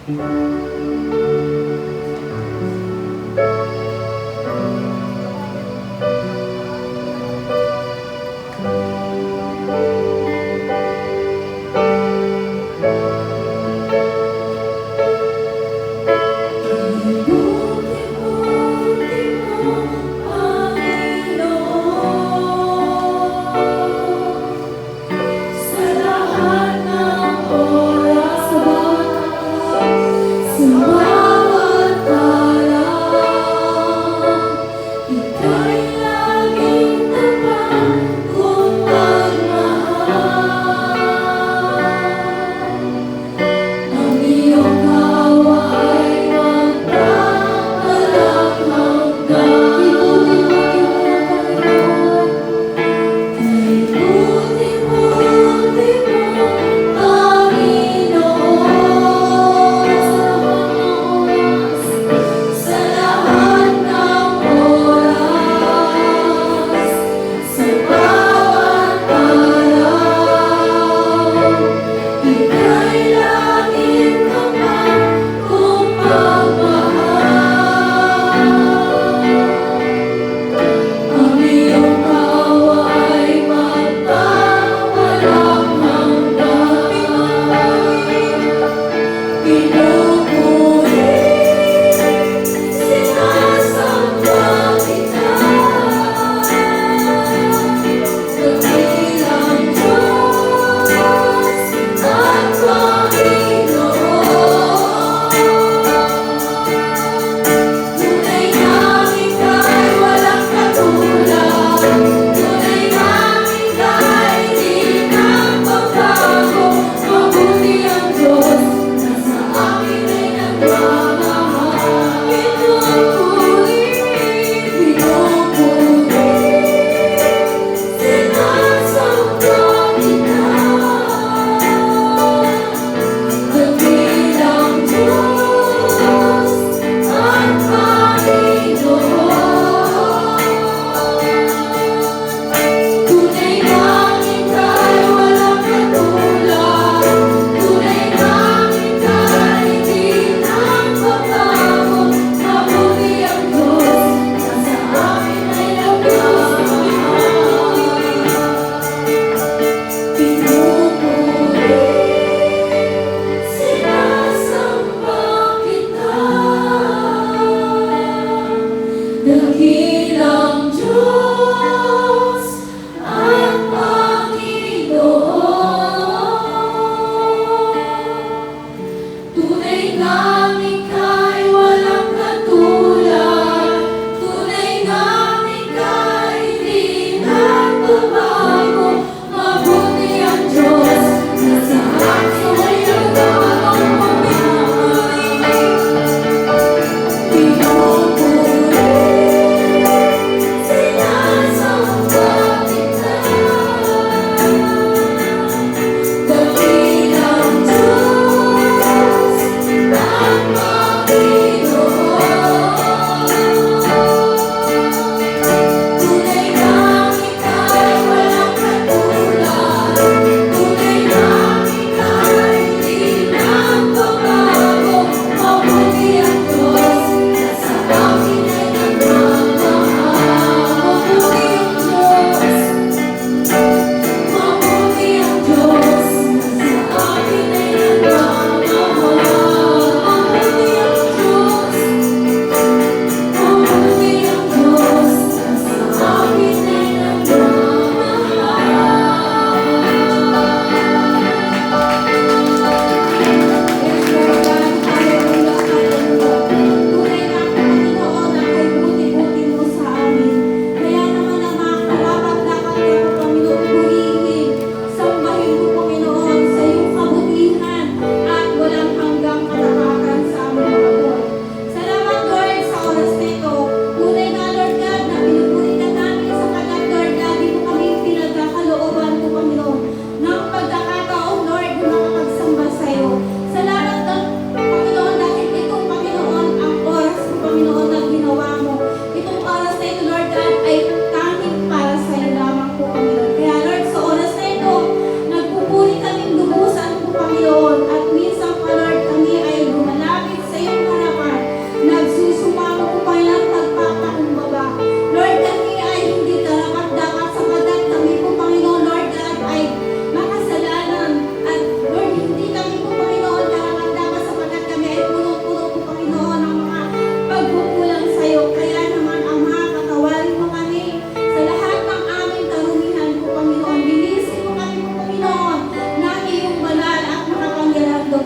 Sa lahat ng oras,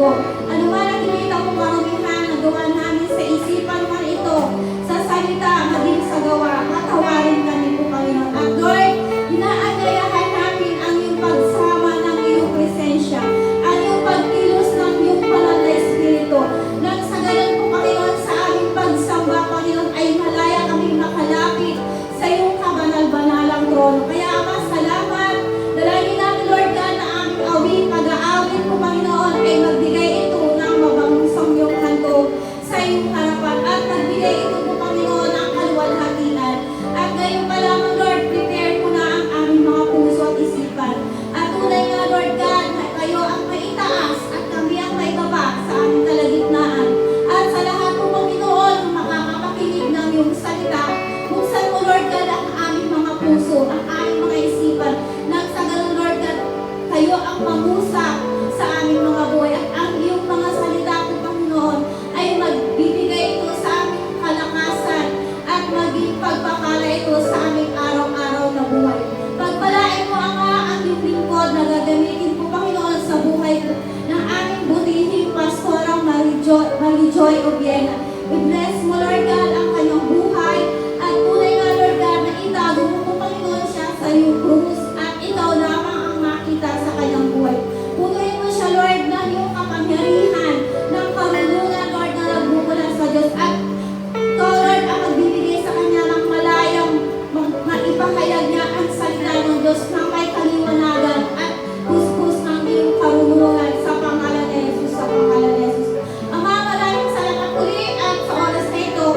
po. Ano man ang kinita kong karumihan na gawa namin sa isipan man ito, sa salita, maging sa gawa, patawarin kami po, Panginoon. At Lord, inaanyayahan namin ang iyong pagsama ng iyong presensya, ang iyong pagkilos ng iyong banal na Espiritu. Nang sa ganun po, Panginoon, sa aming pagsamba, Panginoon, ay malaya kami makalapit sa iyong kabanal-banalang trono. Kaya, Ama, salamat. Dalangin namin, Lord God, na aming awit, pag-aawit po, Panginoon, ay magbigay ito ng mabangong samyong handog sa iyong harapan at magbigay ito po, Panginoon, ng kaluwalhatian. At ngayon pa lamang, Lord, prepare po na ang aming mga puso at isipan. At tunay nga, Lord God, na kayo ang maitaas at kami ang maibaba sa aming kalagitnaan. At sa lahat po, Panginoon, makakapakinig ng iyong salita, buksan mo, Lord God, ang aming mga puso, ang aming mga isipan. Nang sa ganun, Lord God, kayo ang mangusap sa aming mga buhay at ang iyong mga salita po, Panginoon, ay magbibigay ito sa aming kalakasan at maging pagpapala ito sa aming araw-araw na buhay. Pagpalain mo ang iyong lingkod na gagamitin po, Panginoon, sa buhay ng aming butihing pastorang Marijoy Obiena. We bless mo, Lord God, ang kanyang buhay at tunay nga, Lord God, na itago mo po, Panginoon, siya sa iyong krus at ikaw lamang ang makita sa kanyang buhay. Punuin mo siya, Lord, ng iyong kapangyarihan, ng karunungan, Lord, na nagmumula sa Diyos. At ikaw, Lord, ang magbibigay sa kanya ng malayang maipahayag niya ang salita ng Diyos na may kaliwanagan at kuskus ng iyong karunungan sa pangalan ni Jesus, sa pangalan ni Jesus. Ama, maraming salamat uli at sa oras na ito,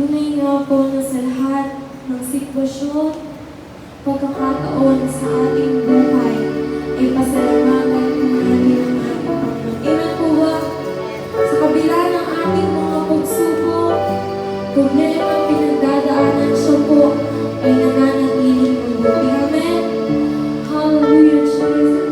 Tunay nga po na sa lahat ng sitwasyon, pagkakataon sa ating buhay, ay pasalamatan po natin ang ating Panginoon. Amen po ba? Sa kabila ng ating mga pagsubok, problema, pinagdadaanan, siya po ay nananatiling mabuti. Amen? Hallelujah, Jesus.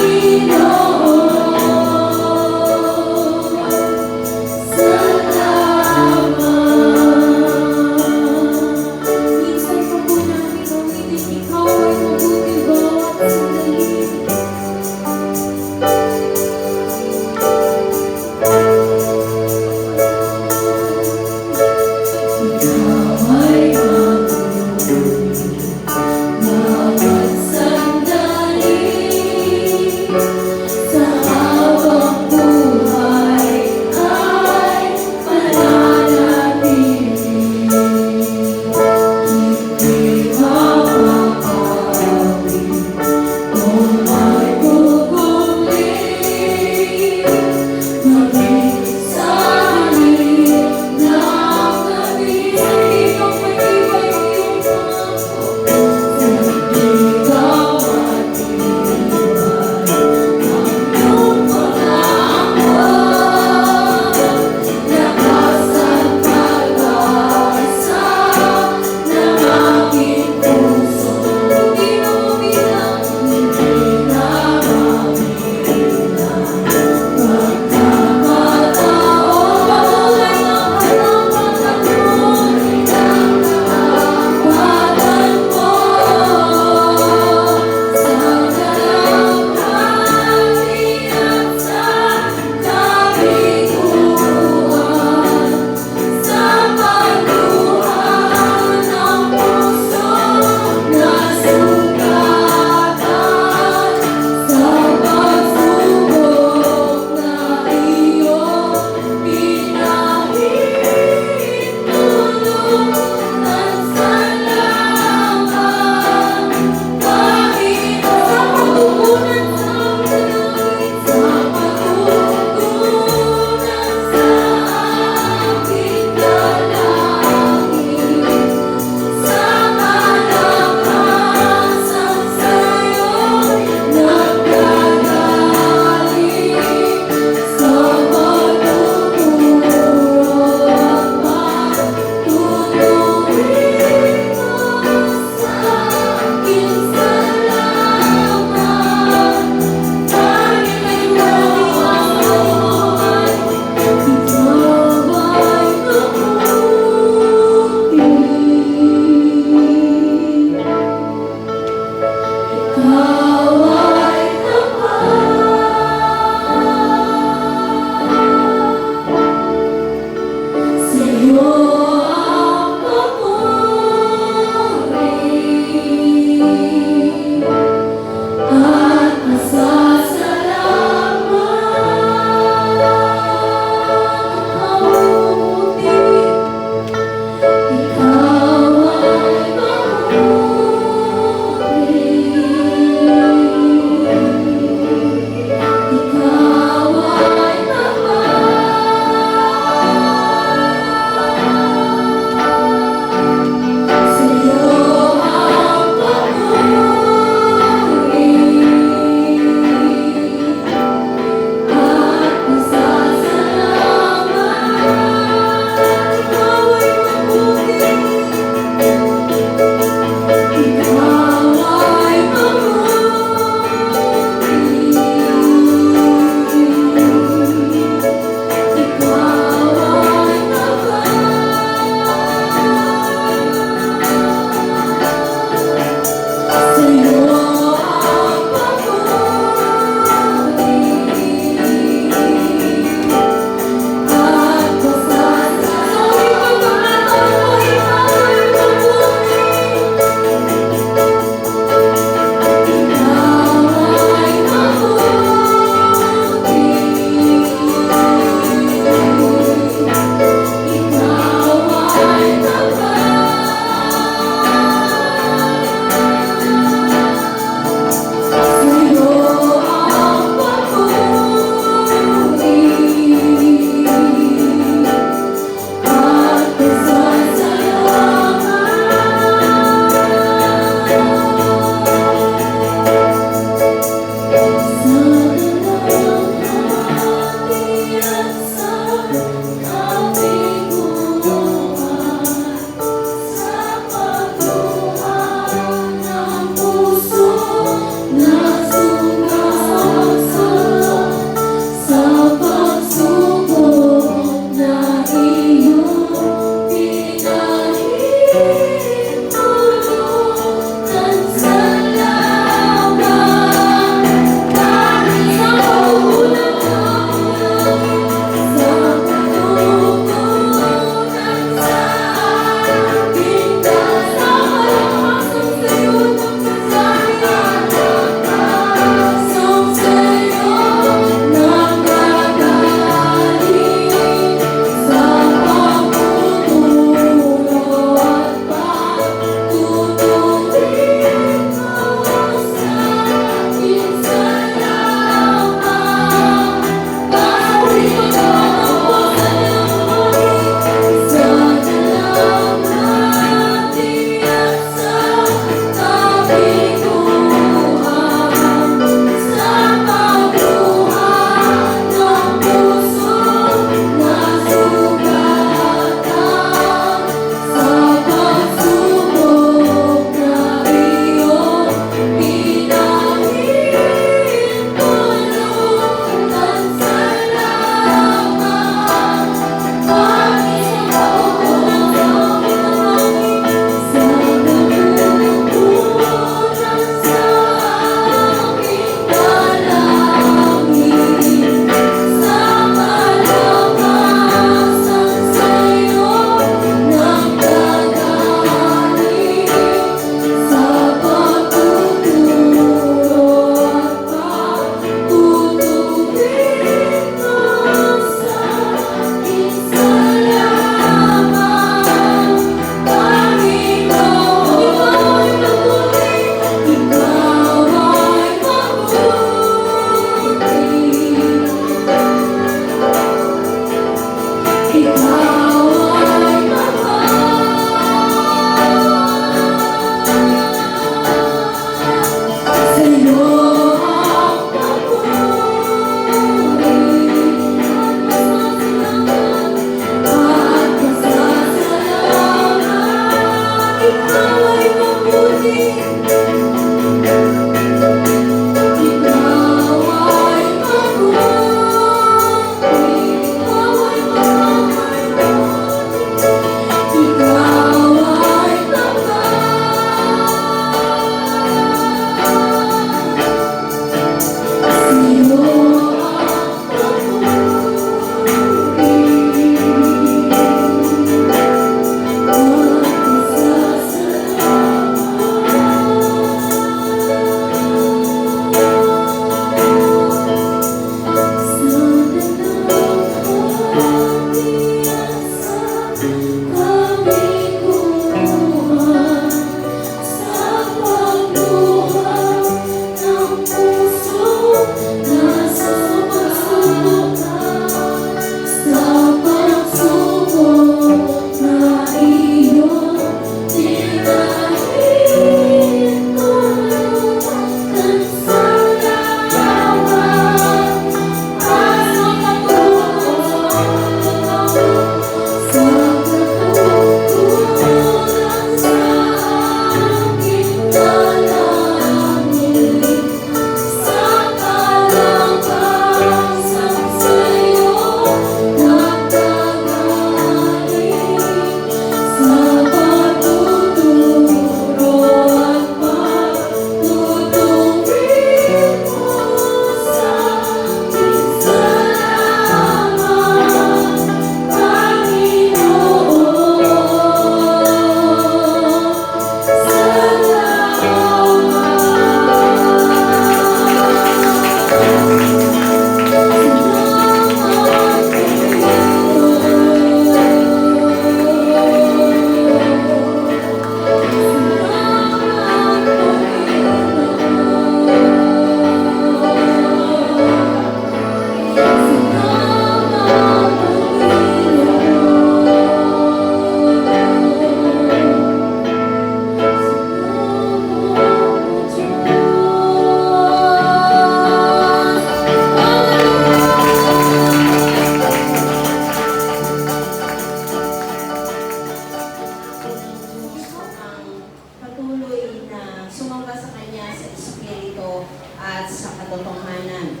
at sa katotohanan.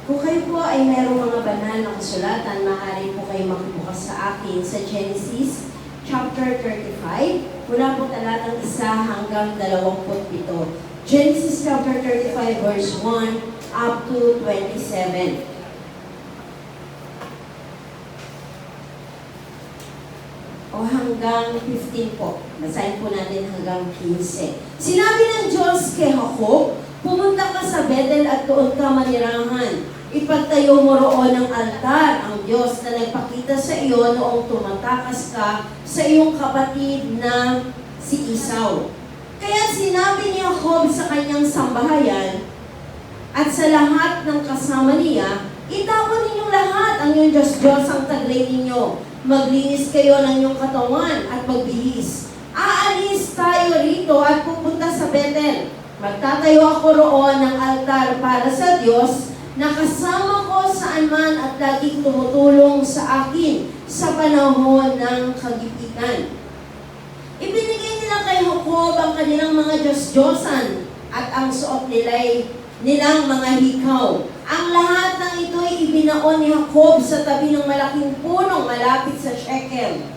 Kung kayo po ay merong mga banal na kasulatan, maaari po kayo makibukas sa akin sa Genesis chapter 35, mula po talatang 1 hanggang 27. Genesis chapter 35 verse 1 up to 27. O hanggang 15 po. Basahin po natin hanggang 15. Sinabi ng Diyos kay Jacob, pumunta ka sa Bethel at doon ka manirahan. Ipagtayo mo roon ng altar, ang Diyos na nagpakita sa iyo noong tumatakas ka sa iyong kapatid na si Esau. Kaya sinabi ni Jacob sa kanyang sambahayan at sa lahat ng kasama niya, itapon ninyong lahat ang iyong Diyos-Diyos ang taglay ninyo. Maglinis kayo ng iyong katawan at magbihis. Aalis tayo rito at pupunta sa Bethel. Magtatayo ako roon ng altar para sa Diyos na kasama ko saan man at laging tumutulong sa akin sa panahon ng kagipitan. Ibinigay nila kay Jacob ang kanilang mga Diyos-Diyosan at ang suot nilang mga hikaw. Ang lahat ng ito ay ibinaon ni Jacob sa tabi ng malaking punong malapit sa Shechem.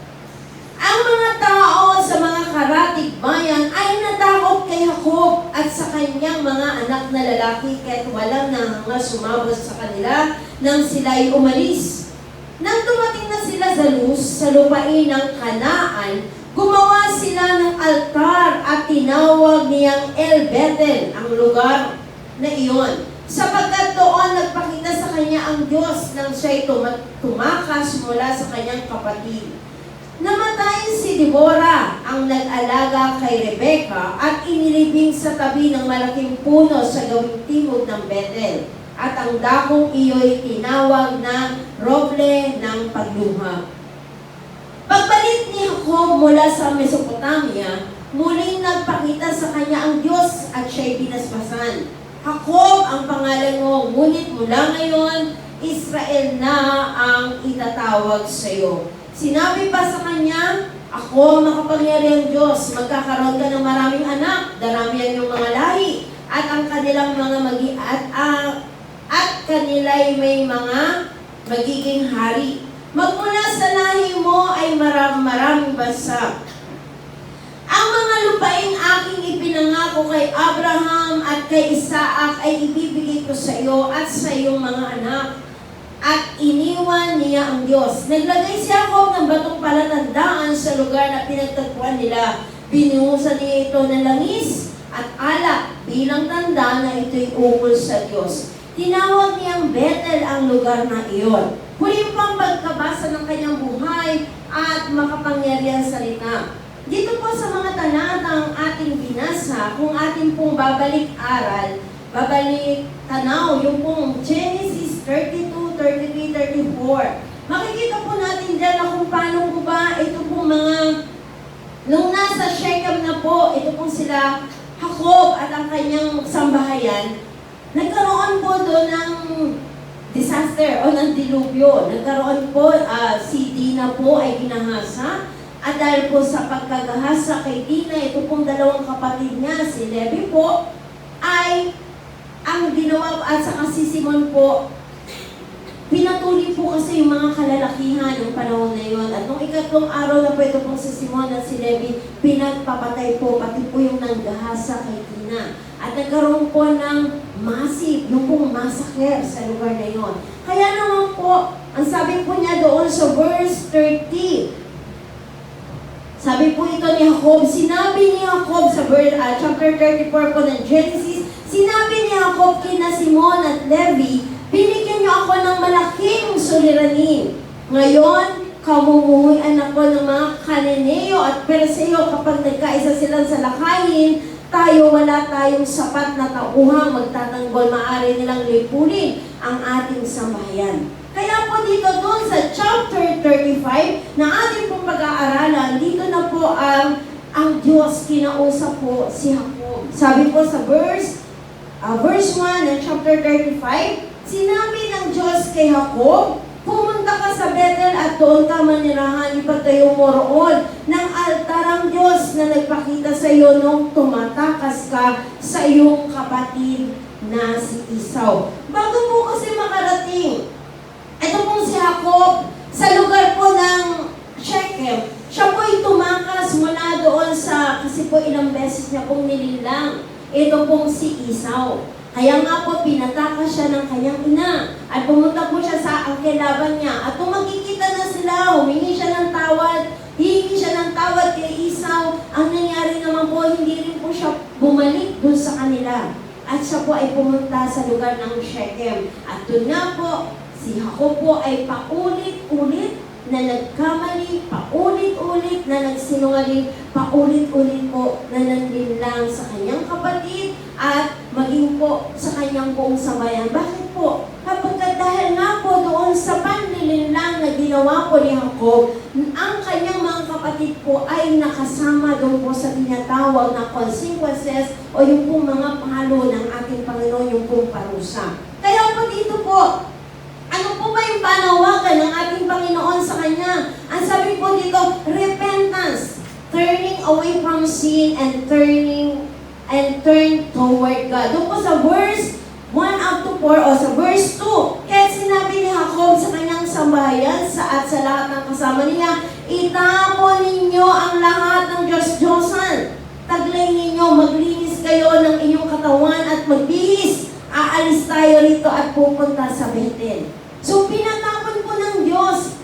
Ang mga tao sa mga karatig bayan ay natakot kay Jacob at sa kanyang mga anak na lalaki kahit walang nahanga sumabot sa kanila nang sila'y umalis. Nang dumating na sila sa Luz, sa lupain ng Kanaan, gumawa sila ng altar at tinawag niyang El Bethel, ang lugar na iyon. Sapagkat doon nagpakita sa kanya ang Diyos nang siya'y tumakas mula sa kanyang kapatid. Namatay si Deborah, ang nag-alaga kay Rebecca, at inilibing sa tabi ng malaking puno sa gawing timog ng Bethel. At ang dakong iyo'y tinawag na roble ng pagluha. Pagbalik ni Jacob mula sa Mesopotamia, muling nagpakita sa kanya ang Diyos at siya'y binasbasan. Jacob ang pangalan mo, ngunit mula ngayon, Israel na ang itatawag sa iyo. Sinabi pa sa kanya, ako makapangyarihang Diyos, magkakaroon ka ng maraming anak, daramihan yung mga lahi, at ang kanilang mga at kanila'y may mga magiging hari. Magmula sa lahi mo ay maraming bansa. Ang mga lupaing aking ipinangako kay Abraham at kay Isaac ay ibibigay ko sa iyo at sa iyong mga anak. At iniwan niya ang Diyos. Naglagay si Jacob ng batong palatandaan sa lugar na pinagtagpuan nila. Binuhusan niya ito ng langis at alak bilang tanda na ito'y ukol sa Diyos. Tinawag niyang Bethel ang lugar na iyon. Huli pang pagkabasa ng kanyang buhay at makapangyarihan salita. Dito po sa mga talatang ating binasa, kung ating pong babalik tanaw, yung pong Genesis 32, 33, 34. Makikita po natin dyan na kung paano po ba ito pong mga, nung nasa Shechem na po, ito pong sila, Jacob at ang kanyang sambahayan, nagkaroon po doon ng disaster o ng dilubyo. Nagkaroon po, si Dina po ay ginahasa. At dahil po sa pagkagahasa kay Dina, ito pong dalawang kapatid niya, si Levi po, ay ang ginawa at saka si Simon po, pinatuli po kasi yung mga kalalakihan ng panahon na yun. At nung ikatlong araw na po ito pong si Simon at si Levi, pinagpapatay po, pati po yung nanggahasa kay Dina. At nagkaroon po ng massive, yung pong massacre sa lugar na yun. Kaya naman po, ang sabi po niya doon sa verse 30, sabi po ito ni Jacob, sinabi ni Jacob sa chapter 34 po ng Genesis, sinabi ni Jacob kina Simon at Levi, binigyan niyo ako ng malaking suliranin. Ngayon, kamumuhuyan ako ng mga Kananeo at Perseo kapag nagkaisa sila sa lakayin, wala tayong sapat na tauhang magtatanggol, maaari nilang lipunin ang ating sambahayan. Kaya po dito doon sa chapter 35 na ating pong pag-aaralan, dito na po ang Diyos kinausap po si Jacob. Sabi po sa verse 1 ng chapter 35, sinabi ng Diyos kay Jacob, pumunta ka sa Bethel at doon ka manirahan, ipagtayo mo roon ng altar ang Diyos na nagpakita sa iyo nung tumatakas ka sa iyong kapatid na si Esau. Bago po kasi makarating, ito pong si Jacob, sa lugar po ng Shechem, siya po ay tumakas mula doon kasi po ilang beses niya pong nililang. Ito pong si Esau. Kaya nga po, pinatakas siya ng kanyang ina. At pumunta po siya sa angkelaban niya. At kung magkikita na sila, humingi siya ng tawad. Hihingi siya ng tawad kay Esau. Ang nangyari naman po, hindi rin po siya bumalik doon sa kanila. At siya po ay pumunta sa lugar ng Shechem. At doon nga po, si Jacob po ay paulit-ulit na nagkamali, paulit-ulit na nagsinungaling, paulit-ulit po na nanlinlang sa kanyang kapatid at maging po sa kanyang buong sambayan. Bakit po? Kapag dahil nga po doon sa panlilinlang na ginawa po ni Jacob, ang kanyang mga kapatid po ay nakasama doon po sa tinatawag na consequences o yung pong mga palo ng ating Panginoon, yung pong parusa. Kaya po dito po, ano po ba yung panawagan ng ating Panginoon sa Kanya? Ang sabi po dito, repentance, turning away from sin and turn toward God. Doon po sa verse 1 up to 4 o sa verse 2, kaya sinabi ni Jacob sa kanyang sambahayan at sa lahat ng kasama niya, itapon ninyo ang lahat ng Diyos-Diyosan. Taglay ninyo, maglinis kayo ng inyong katawan at magbihis. Aalis tayo rito at pupunta sa Bethel. So, pinatapon po ng Diyos.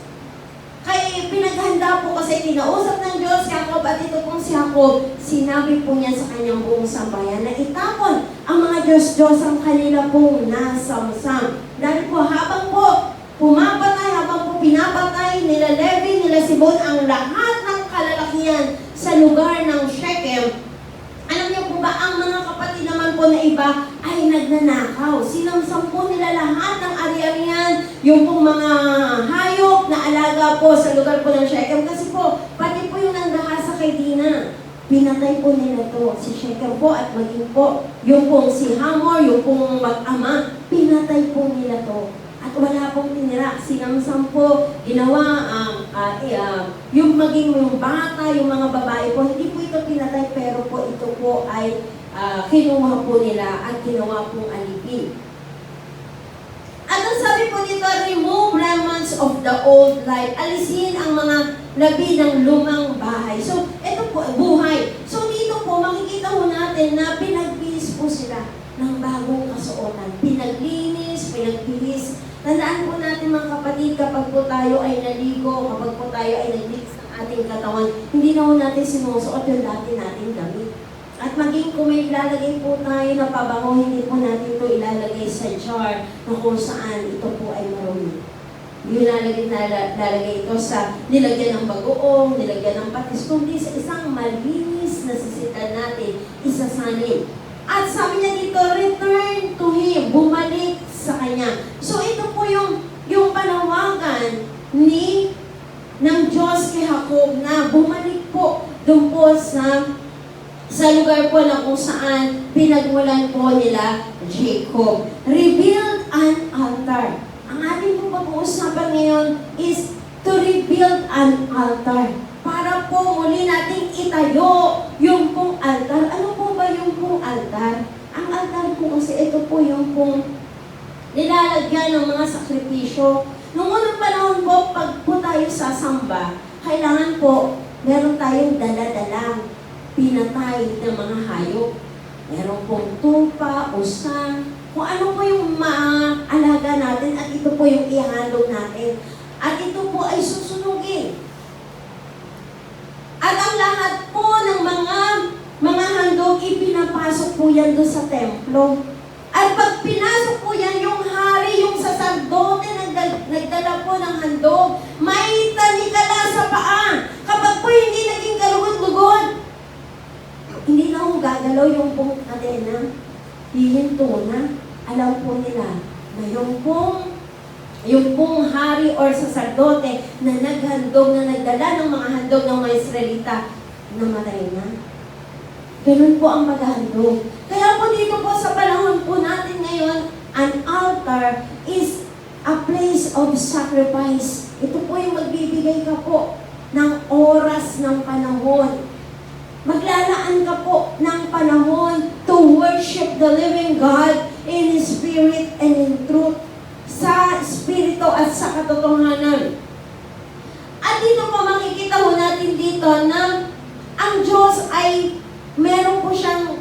Kaya pinaghanda po kasi kinausap ng Diyos si Jacob at ito pong si Jacob, sinabi po niya sa kanyang buong sambayan na itapon ang mga Diyos-Diyos ang kanila pong nasamsam. Dahil po habang po pumapatay, habang po pinapatay nila Levi, nila Sibon ang lahat ng kalalakihan sa lugar ng Shechem, alam niyo po ba, ang mga kapatid naman po na iba ay nagnanakaw. Sinamsam po nila lahat ng ari-arian, yung pong mga hayop na alaga po sa lugar po ng Shechem. Kasi po, pati po yung nanggahasa kay Dina, pinatay po nila to, si Shechem po at maging po, yung pong si Hamor, yung pong mag-ama, pinatay po nila to. At wala pong tinira, sinamsam po, ginawa, yung maging yung bata, yung mga babae po, hindi po ito pinatay, pero po ito po ay kinuha po nila at ginawa pong alipin. At ang sabi po dito, remove remnants of the old life. Alisin ang mga labi ng lumang bahay. So, ito po, buhay. So, dito po, makikita po natin na pinagbihis po sila ng bagong kasuotan. Pinaglinis, pinagbihis. Tandaan po natin mga kapatid, kapag po tayo ay naligo, kapag po tayo ay naglinis ng ating katawan, hindi na po natin sinusuot yung dati nating damit. At maging kung may ilalagay po tayo na pabango, hindi po natin ito ilalagay sa jar na kung saan ito po ay marumi. Yung lalagay ito sa nilagyan ng bagoong, nilagyan ng patis, kundi sa isang malinis na sisitan natin, isasalin. At sabi niya dito, return to Him, bumalik sa Kanya. So ito po yung panawagan ng Diyos kay Jacob na bumalik po doon po sa lugar po na kung saan pinagmulan po nila Jacob. Rebuild an altar. Ang ating po pag-uusapan ngayon is to rebuild an altar. Para po muli nating itayo yung pong altar. Ano po ba yung pong altar? Ang altar po kasi ito po yung pong nilalagyan ng mga sakripisyo. Noong unang panahon po, pag po tayo sasamba, kailangan po meron tayong dala-dalang pinatay ng mga hayop. Meron pong tupa, usang, kung ano po yung maalaga natin at ito po yung ihandog natin. At ito po ay susunugin. At ang lahat po ng mga handog, ipinapasok po yan doon sa templo. At pag pinasok po yan, yung hari, yung saserdote nagdala po ng handog, may tanikala sa paa. Kapag po hindi naging galugod-lugod, hindi na kung gagalaw yung pong kadena, hihinto na. Alam po nila na yung pong hari or saserdote na naghandog, na nagdala ng mga handog ng mga Israelita, namatay na. Ganun po ang maghandog. Kaya po dito po sa panahon po natin ngayon, an altar is a place of sacrifice. Ito po yung magbibigay ka po ng oras ng panahon. Maglalaan ka po ng panahon to worship the living God in spirit and in truth. Sa spirito at sa katotohanan. At dito po makikita ho natin dito na ang Diyos ay meron po siyang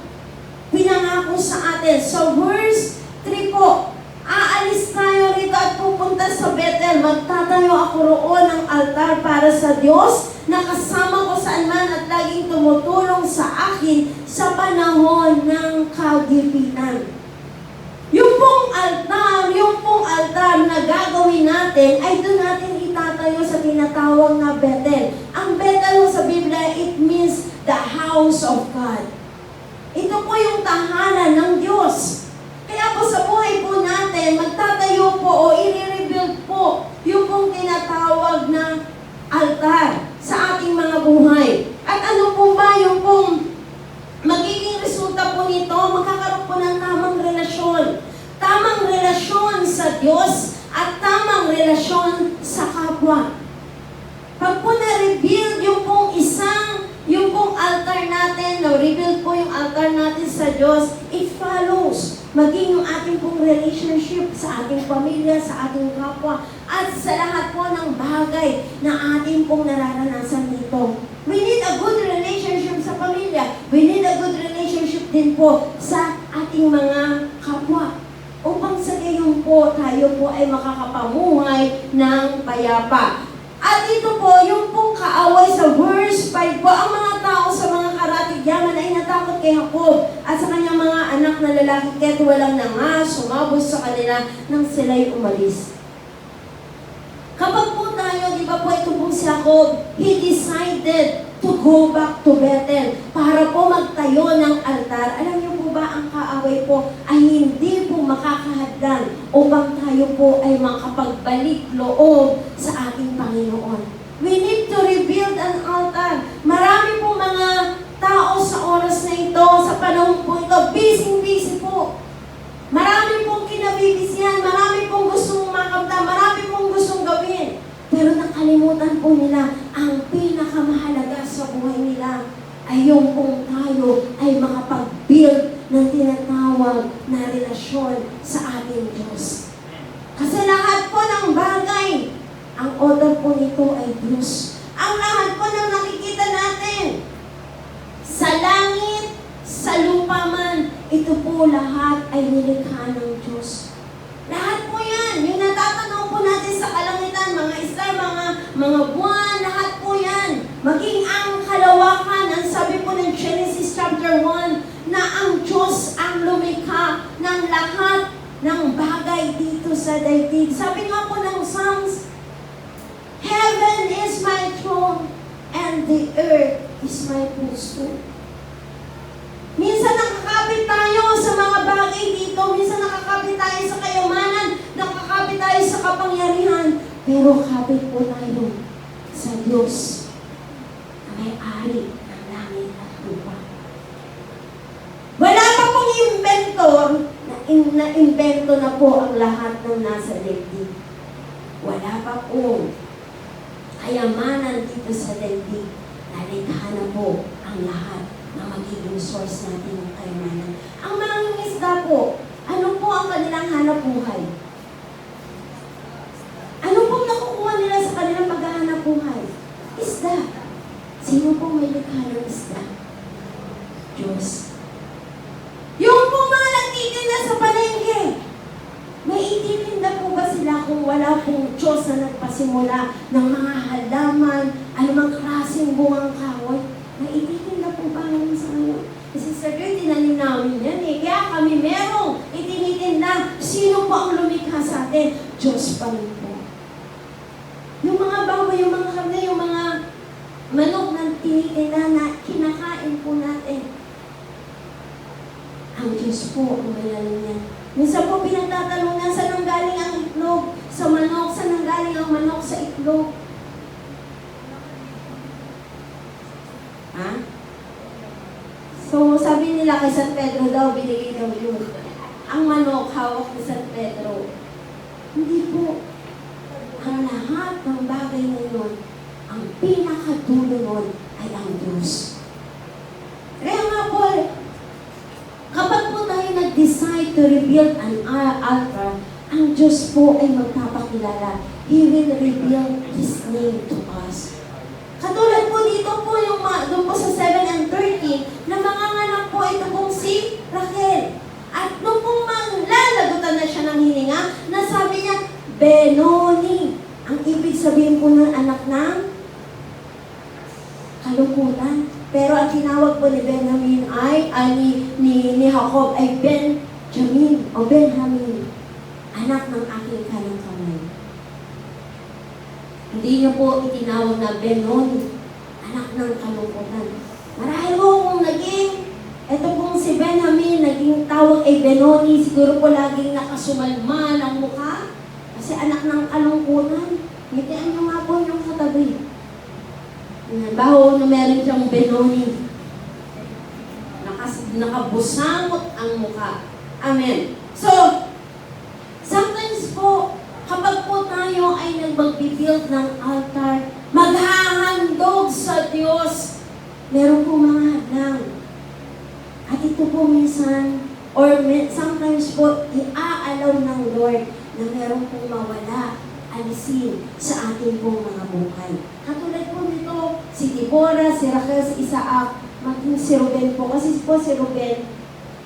pinangako sa atin. So verse 3 po, aalis tayo rito at pupunta sa Bethel. Magtatayo ako roon ng altar para sa Diyos na kasama ko saan man at laging tumutulong sa akin sa panahon ng kagipitan. Yung pong altar na gagawin natin ay doon natin itatayo sa tinatawag na Bethel. Ang Bethel sa Biblia, it means the house of God. Ito po yung tahanan ng Diyos. Kaya po sa buhay po natin, magtatayo po o i-rebuild po yung pong tinatawag na altar sa ating mga buhay. At ano po ba yung pong magiging resulta po nito? Magkakaroon po ng tamang relasyon. Tamang relasyon sa Diyos at tamang relasyon sa kapwa. Pag po na-rebuild yung pong altar natin, na-rebuild po yung altar natin sa Diyos, it follows. Maging yung ating pong relationship sa ating pamilya, sa ating kapwa, at sa lahat po ng bagay na ating pong nararanasan dito. We need a good relationship sa pamilya. We need a good relationship din po sa ating mga kapwa. Upang sa gayon po, tayo po ay makakapamuhay ng payapa. At ito po, yung pong kaaway sa verse 5 po, ang mga tao sa mga karatigyaman ay natakot kay Jacob at sa kanyang mga anak na lalaki kaya't walang nanga sumabos sa kanila nang sila'y umalis. Kapag po tayo, di ba po ito pong si Jacob, he decided to go back to Bethel para po magtayo ng altar. Alam niyo po ba, ang kaaway po ay hindi po makakahadlan upang tayo po ay makapagbalik loob sa ating Panginoon. We need to rebuild an altar. Marami po mga tao sa oras na ito, sa panahon po ito, busy po. Marami pong kinabibisihan, marami pong gustong makamta, marami pong gustong gawin. Pero nakalimutan po nila ang pinakamahalaga sa buhay nila ay yung kung tayo ay makapag-build ng tinatawag na relasyon sa ating Diyos. Kasi lahat po ng bagay, ang author po nito ay Diyos. Ang lahat po ng nakikita natin, sa langit, sa lupa man, ito po lahat ay nilikha ng Diyos. Lahat po yan, yung natatanaw po natin sa kalangitan, mga star, mga buwan, lahat po yan. Maging ang kalawakan, ang sabi po ng Genesis chapter 1, na ang Diyos ang lumikha ng lahat ng bagay dito sa daigdig. Sabi nga po ng Psalms, heaven is my throne and the earth is my footstool. Minsan nakakapit tayo sa mga bagay dito, minsan nakakapit tayo sa kayamanan, nakakapit tayo sa kapangyarihan, pero kapit po tayo sa Diyos na may-ari ng langit at lupa. Wala pa pong inventor na invento na po ang lahat ng nasa daigdig. Wala pa po kayamanan dito sa daigdig. Nalikha na po ang lahat na magiging source natin ng kayamanan. Ang mangingisda po, ano po ang kanilang hanap buhay? Ano pong nakukuha nila sa kanilang paghahanap buhay? Isda. Sino pong may likha ng isda? Diyos. Yung pong mga nagtitinda sa palengke, may ititinda po ba sila kung wala pong Diyos na nagpasimula ng mga halaman, anumang klaseng bungang kahoy? May ititinda po ba naman sa ngayon? Kasi Sir Joy, tinanim namin yan eh. Kaya kami merong itinitinda. Sino po ang lumikha sa atin? Diyos pa rin po. Yung mga baboy, yung mga karne, yung mga manok na tinitinda na kinakain po natin. Ang Diyos po ang mayaling yan. Minsan po pinagtatanungan, saan ang galing ang itlog? Sa manok, saan ang galing ang manok sa itlog? Ha? So, sabi nila kay San Pedro daw, binigay daw yun. Ang manok, hawak ni San Pedro. Hindi po. Ang lahat ng bagay na yun, ang pinakadulo nun ay ang Diyos. Kaya nga po, kapag po tayo decide to rebuild an altar, ang Diyos po ay magpapakilala. He will reveal His name to us. Katulad po dito po yung doon po sa 7 and 13 na manganganak po ito pong si Raquel. At nung pong lalagutan na siya ng hininga, nasabi niya, Benoni. Ang ibig sabihin po ng anak ng kalungkutan. Pero ang tinawag po ni Benjamin ni Jacob ay Benjamin o Benjamin, anak ng aking kanang kamay. Hindi niya po itinawag na Benoni, anak ng kalungkutan. Marahil po kung ito pong si Benjamin, naging tawag ay Benoni, siguro po laging nakasumalmal ang mukha. Kasi anak ng kalungkutan. Ngitian niyo nga po yung katabi. Baho na meron siyang Benoni. Nakabusangot ang mukha. Amen. So, sometimes po, kapag po tayo ay nagmagbibuild ng altar, maghahandog sa Diyos, meron po mga hadlang. At ito po minsan, sometimes po, iaalaw ng Lord na meron pong mawala, alisin sa ating pong mga buhay. Katulad po nito, si Deborah, si Raquel, si Isaac, maging si Ruben po. Kasi po si Ruben,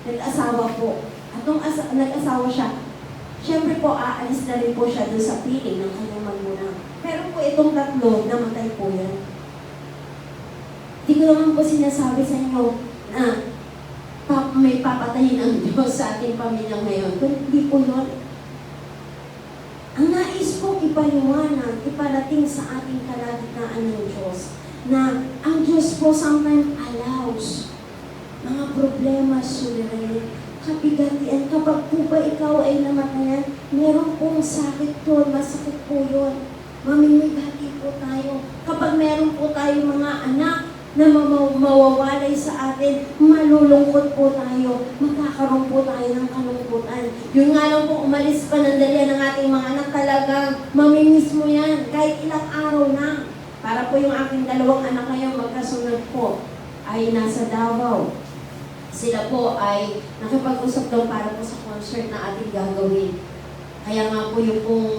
nag-asawa po. At nung nag-asawa siya, syempre po, aalis na rin po siya doon sa piling ng kanyang magulang. Pero po itong tatlo, namatay po yan. Hindi ko naman po sinasabi sa inyo na may papatayin ang Diyos sa ating pamilya ngayon. Pero hindi po yun. Ang nais pong ipaliwanag, iparating sa ating kalagitnaan ng Diyos, na ang Diyos po sometimes allows mga problema, suliranin, kabigatian. Kapag po ba ikaw ay namatayan, meron pong sakit po, masakit po yun. Mamimigati po tayo. Kapag meron po tayo mga anak na mawawalay sa atin, malulungkot po tayo, magkakaroon po tayo ng kalungkutan. Yun nga lang po, umalis pa ng dalian ng ating mga anak, talagang mamimiss mo yan, kahit ilang araw na. Para po yung aking dalawang anak ngayon, magkasunod po, ay nasa Davao. Sila po ay nakipag-usap daw para po sa concert na ating gagawin. Kaya nga po yung pong,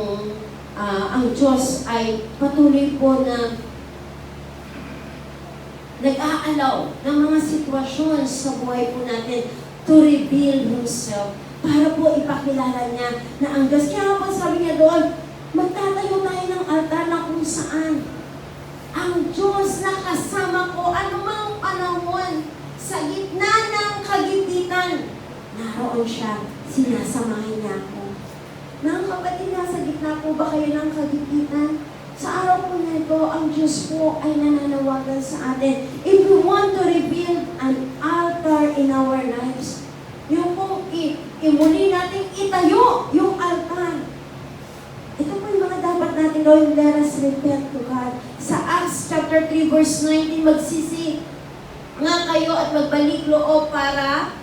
ang Diyos ay patuloy po na nag-aalaw ng mga sitwasyon sa buhay po natin to reveal Himself para po ipakilala niya na ang Diyos. Kaya po sabi niya doon, magtatayo tayo ng altar na kung saan ang Diyos na kasama ko anumang panahon sa gitna ng kagipitan. Naroon siya, sinasamahin niya ako. Mga kapatid, nasa gitna po ba kayo ng kagipitan? Sa araw po na ito, ang Diyos po ay nananawagan sa atin. If we want to rebuild an altar in our lives, yung pong imuli natin itayo yung altar. Ito po yung mga dapat natin gawin. Let us repent to God. Sa Acts chapter 3 verse 19, magsisi nga kayo at magbalik loob para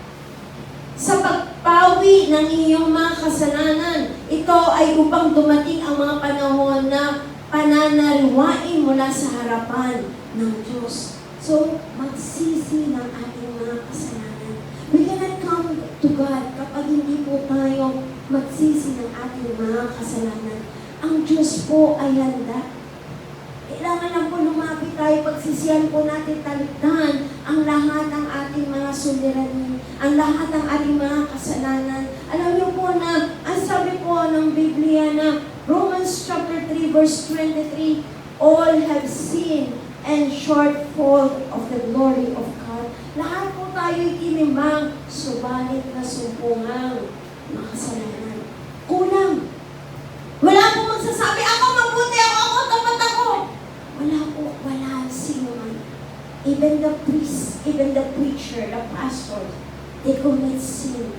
sa pagpawi ng inyong mga kasalanan. Ito ay upang dumating ang mga panahon na pananaliwain mula sa harapan ng Diyos. So, magsisi ng ating mga kasalanan. We cannot come to God kapag hindi po tayo magsisi ng ating mga kasalanan. Ang Diyos po ay handa. Kailangan lang po lumapit tayo, pagsisiyan po natin, talikdan ang lahat ng ating mga suliranin, ang lahat ng ating mga kasalanan. Alam niyo po na, ang sabi po ng Biblia na Romans chapter 3 verse 23, all have sinned and shortfall of the glory of God. Lahat po tayo'y tinimang, subalit na sumpungang makasalanan. Kulang. Wala po magsasabi, ako mabuti ako, tapat ako. Wala po, wala sino man. Even the priest, even the preacher, the pastor, they commit sin.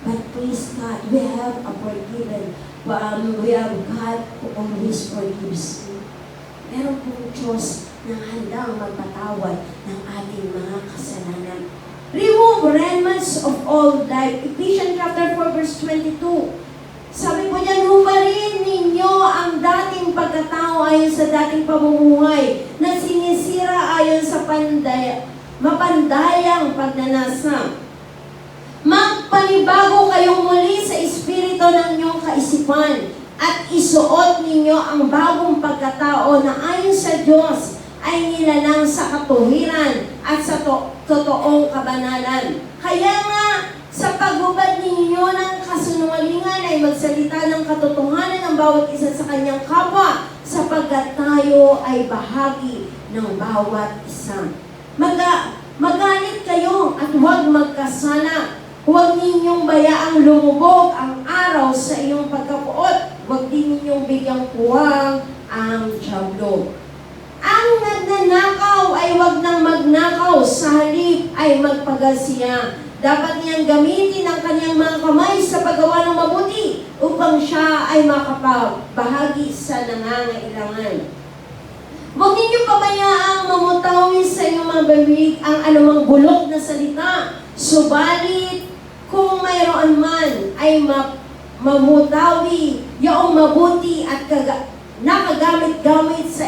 But praise God, we have a forgiven. We have God who always forgives. Meron pong Diyos na handang magpatawad ng ating mga kasalanan. Remove remnants of old life. Ephesians chapter 4 verse 22. Sabi po niya, hubarin ninyo ang dating pagkatao ayon sa dating pamumuhay na sinisira ayon sa mapandayang pagnanasa. Magpanibago kaisipan at isuot ninyo ang bagong pagkatao na ayon sa Diyos ay nilalang sa katuwiran at sa totoong kabanalan. Kaya nga, sa paghubad ninyo ng kasunungalingan ay magsalita ng katotohanan ng bawat isa sa kanyang kapwa, sapagkat tayo ay bahagi ng bawat isa. Magalit kayo at huwag magkasala. Huwag ninyong bayaang lumubog ang araw sa iyong pagkapuot. Huwag din ninyong bigyang puwang ang dyablo. Ang nagnanakaw ay huwag nang magnakaw, sa halip ay magpagasiya. Dapat niyang gamitin ang kanyang mga kamay sa paggawa ng mabuti upang siya ay makapagbahagi sa nangangailangan. Huwag ninyong pabayaang mamutawi sa inyong mga bibig ang anumang bulok na salita. Subalit, kung mayroon man ay mamutawi yaong mabuti at nakagamit-gamit sa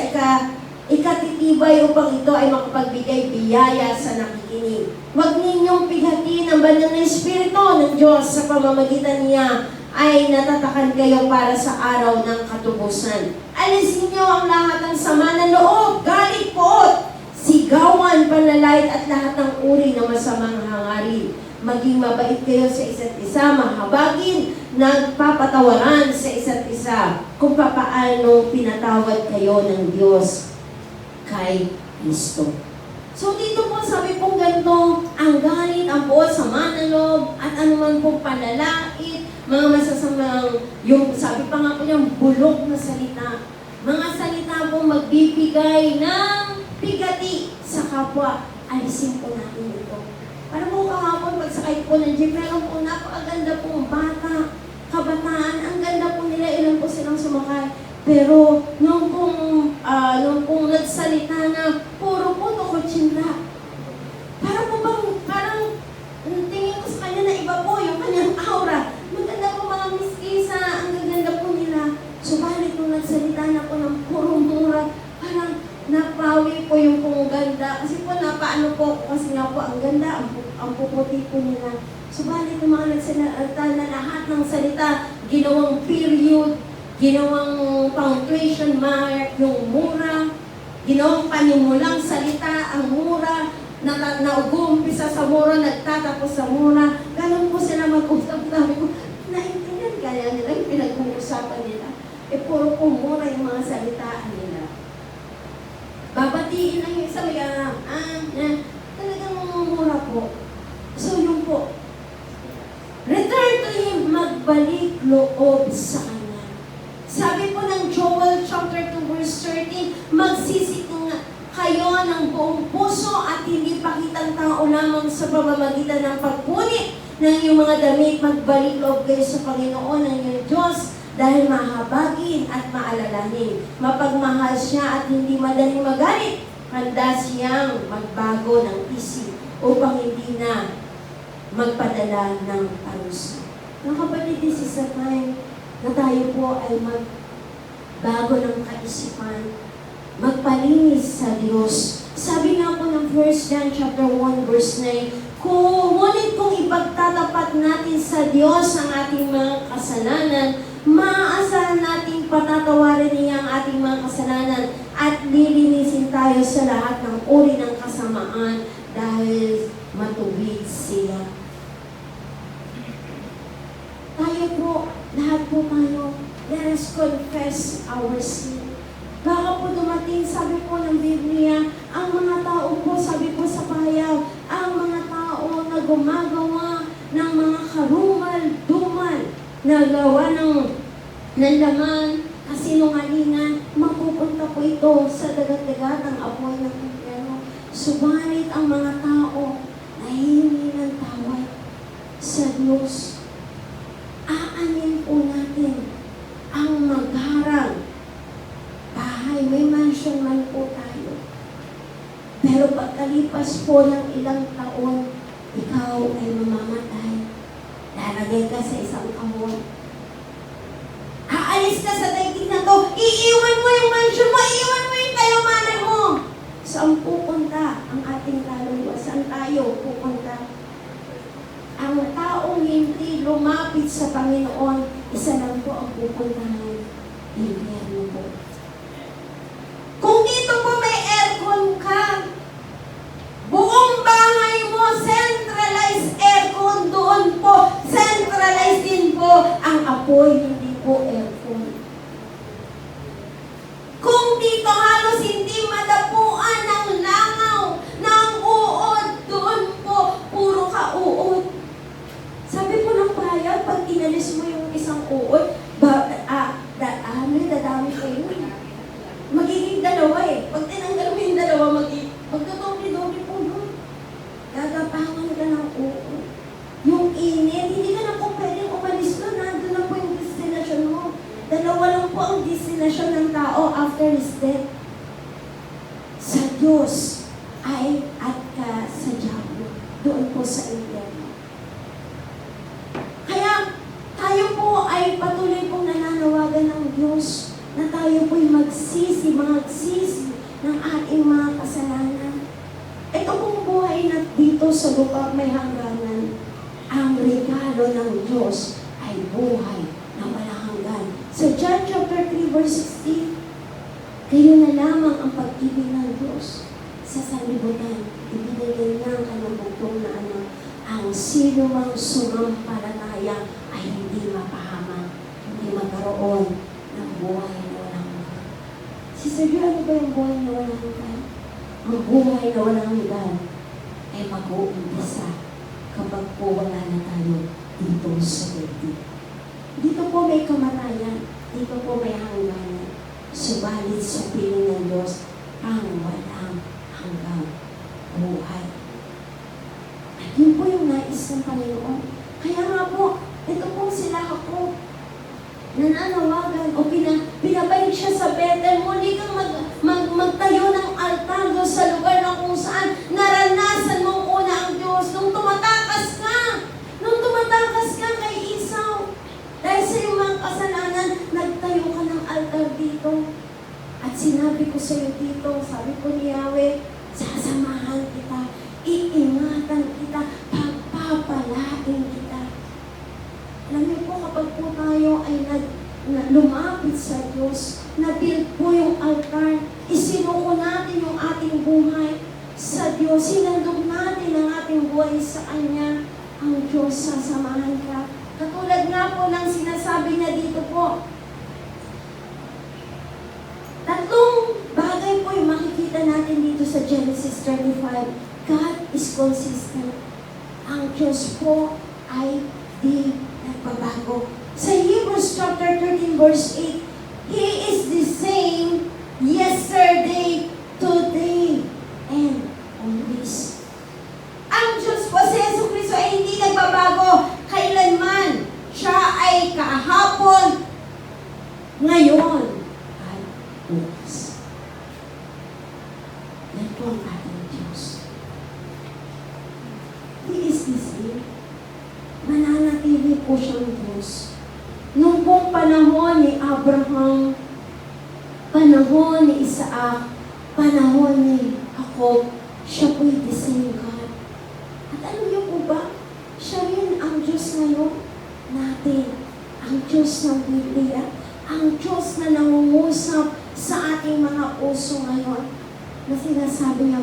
ikatitibay upang ito ay makapagbigay biyaya sa nakikinig. Huwag ninyong pighatin ang banal na Espiritu ng Diyos sa pamamagitan niya ay natatakan kayo para sa araw ng katubusan. Alisin niyo ang lahat ng sama ng loob, galit, poot, sigawan, panlalait at lahat ng uri ng masamang hangarin. Maging mabait kayo sa isa't isa, mahabagin, nagpapatawaran sa isa't isa kung papaano pinatawad kayo ng Diyos kay Kristo. So dito po sabi pong ganito, ang galit, ang poot, sama ng loob, at anuman pong panlalait, mga masasamang, yung sabi pa nga po niyang bulok na salita, mga salita pong magbibigay ng bigati sa kapwa, alisin po natin ito. Para po kahapon, magsakay po ng jeep, meron po napakaganda pong bata, kabataan, ang ganda po nila, ilan po silang sumakay. Pero nung pong nagsalita na puro po tukotsinla, parang tingin ko sa kanya na iba po yung kanyang aura. Maganda po mga miskisa, ang gaganda po nila. Subalit nung nagsalita na po ng puro mura, parang napawi po yung pong ganda. Kasi po napaano po, kasi nga po ang ganda, ang puputi po nila. Subalit yung mga nagsalita na lahat ng salita, ginawang period, ginawang punctuation mark, yung mura, ginawang panimulang salita, ang mura, naugumpisa sa mura, nagtatapos sa mura. Ganun po sila mag-usap. Sabi ko, naintindihan kaya nila yung pinag-uusapan nila. Puro po mura yung mga salitaan nila. Babatiin lang yung isa, talagang mura po. So yun po, return to Him, magbalik loob sa Kanya. Sabi po ng Joel chapter 2 verse 13, magsisik kayo ng buong puso at hindi pakitang tao lamang sa pamamagitan ng pagpunit ng iyong mga damit. Magbalik loob kayo sa Panginoon ng iyong Diyos dahil mahabagin at maalalahin. Mapagmahal siya at hindi madaling magalit. Handa siyang magbago ng isip upang hindi na magpadala ng parusa. Mga kapatid, this is a time na tayo po ay magbago ng kaisipan, magpalinis sa Diyos. Sabi nga po ng 1 John chapter 1 verse 9, ngunit kung ipagtatapat natin sa Diyos ang ating mga kasalanan, maaasahan nating patatawarin niya ang ating mga kasalanan at lilinisin tayo sa lahat ng uri ng kasamaan dahil matuwid sila. Tayo po, lahat po tayo, let us confess our sin. Baka po dumating, sabi po ng Biblia, ang mga tao po, sabi po sa payaw, ang mga tao na gumagawa ng mga karumal-dumal, na gawa ng laman, kasinungalingan, mapupunta po ito sa dagat-dagat ng apoy ng impyerno. Subalit ang mga tao na hihingi ng tawad sa Diyos, aanin po natin ang magharang bahay, may mansion man po tayo. Pero pagkalipas po ng ilang taon, ikaw ay mamamatay. Lalagay ka sa isang kahon. Aalis ka sa daigdig na to, iiwan mo yung mansion mo, iiwan mo yung kayamanan mo. Saan pupunta ang ating kaluluwa? Saan tayo pupunta? Ang taong hindi lumapit sa Panginoon, isa lang po ang pupuntahan, impyerno po. Kung dito po may aircon ka, buong bahay mo, centralized aircon doon po, centralized din po ang apoy, hindi po aircon. Kung dito halos hindi madapuan ng langaw, ng uod, doon po, puro ka uod. Sabi po ng bayan, pag inalis mo yung isang uod, dadami kayo. Magiging dalawa eh. Pag tinanggal mo yung dalawa, magdodoble-doble po doon. Gagapangan ka ng uod. Yung init, hindi ka na po pwedeng umalis doon. Nandun na po yung destination mo. Dalawa lang po ang destination ng tao after his death. Sa Diyos ay at sa diablo. Doon po sa impyerno. Kaya tayo po ay patuloy pong nananawagan ng Diyos na tayo po'y magsisi ng ating mga kasalanan. Ito pong buhay na dito sa lupa may hangganan. Ang regalo ng Diyos ay buhay na walang hanggan. Sa John chapter 3 verse 16, kayo na lamang ang pag-ibig ng Diyos sa sanlibutan. Ibinigay niya ang kanyang bugtong na anak. Ang sino mang sumampalataya ay hindi mapahamak, hindi magkaroon ng buhay na walang hanggan. Sister Jo, ano ba yung buhay na walang hanggan? Ang buhay na walang hanggan ay mag-uumpisa kapag po wala na tayo dito sa daigdig. Dito po may kamatayan, dito po may hangganan. Subalit sa piling ng Diyos, ang walang hanggang buhay. At yun po yung nais ng Panginoon. Kaya nga po, ito po sila ako. Nananawagan o pinabalik siya sa Bethel. Muli kang magtayo ng altar doon sa lugar na kung saan naranasan mong una ang Diyos. Nung tumatakas ka kay Esau, dahil sa iyong mga kasalanan, nagtayo ka ng altar dito. At sinabi ko sa iyo dito, sabi ko ni Yahweh, sasamahan kita, iingatan kita, pagpapalain kita. Alam niyo po, kapag po tayo ay lumapit sa Diyos, na-build po yung altar, isinuko natin yung ating buhay sa Diyos, sinandog natin ang ating buhay sa Kanya, ang Diyos sasamahan ka. Katulad nga po ng sinasabi niya dito po, tatlong bagay po yung makikita natin dito sa Genesis 35. God is consistent. Ang Diyos po ay di nagbabago. Sa Hebrews chapter 13 verse 8, He is the same yesterday, today, and always. Ang Diyos po si Yesu Cristo ay hindi nagbabago kailanman. Siya ay kahapon, ngayon, at bukas. Yan po ang ating Diyos. He is the same. Mananatili po siyang Diyos. Nung pong panahon ni Abraham, panahon ni Isaac, panahon ni Jacob, siya po'y the same God. At alam niyo po ba, siya rin ang Diyos ngayon natin. Ang Diyos ng Biblia. Ang Diyos na nangungusap sa ating mga puso ngayon. Na sinasabi niya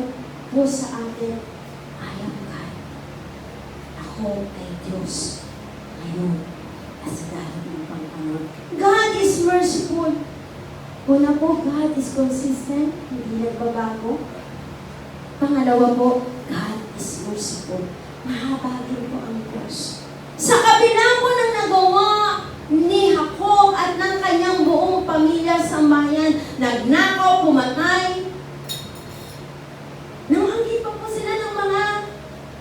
po sa atin, I am God. Ako ay Diyos ngayon at sa darating pang panahon. God is merciful. Una po, God is consistent. Hindi nagbabago. Pangalawa po, God is merciful. Mahabagin po ang Diyos. Sa kabila po ng nagawa ni Jacob at ng kanyang buong pamilya sa bayan, nagnakaw, pumatay, namanggi pa po sila ng mga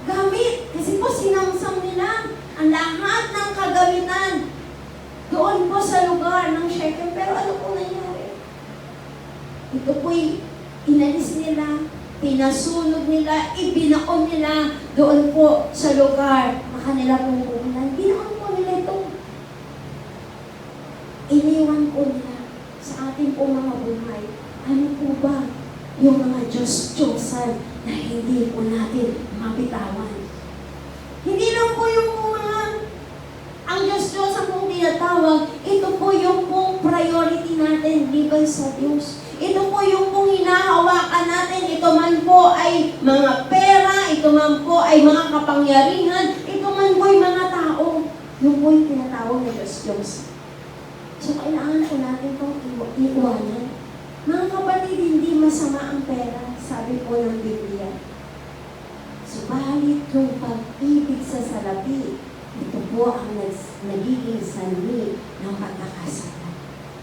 gamit. Kasi po sinamsam nila ang lahat ng kagamitan doon po sa lugar ng Shechem. Pero ano po nangyari? Ito po'y inalis nila, pinasunog nila, ibinaon nila doon po sa lugar na kanila pong puhunan. Binaon po nila ito. Iniwan po nila sa ating po mga buhay. Ano po ba yung mga Diyos-Diyosan na hindi po natin mabitawan? Hindi lang po yung mga natin liban sa Diyos. Ito po yung pong hinahawakan natin. Ito man po ay mga pera, ito man po ay mga kapangyarihan, ito man po ay mga tao. Yung po yung tinatawag na Diyos. So, kailangan po natin itong iwanan. Mga kapatid, hindi masama ang pera, sabi po ng Biblia. Subalit yung pag-ibig sa salapi, ito po ang nagiging sanhi ng pagkakasala.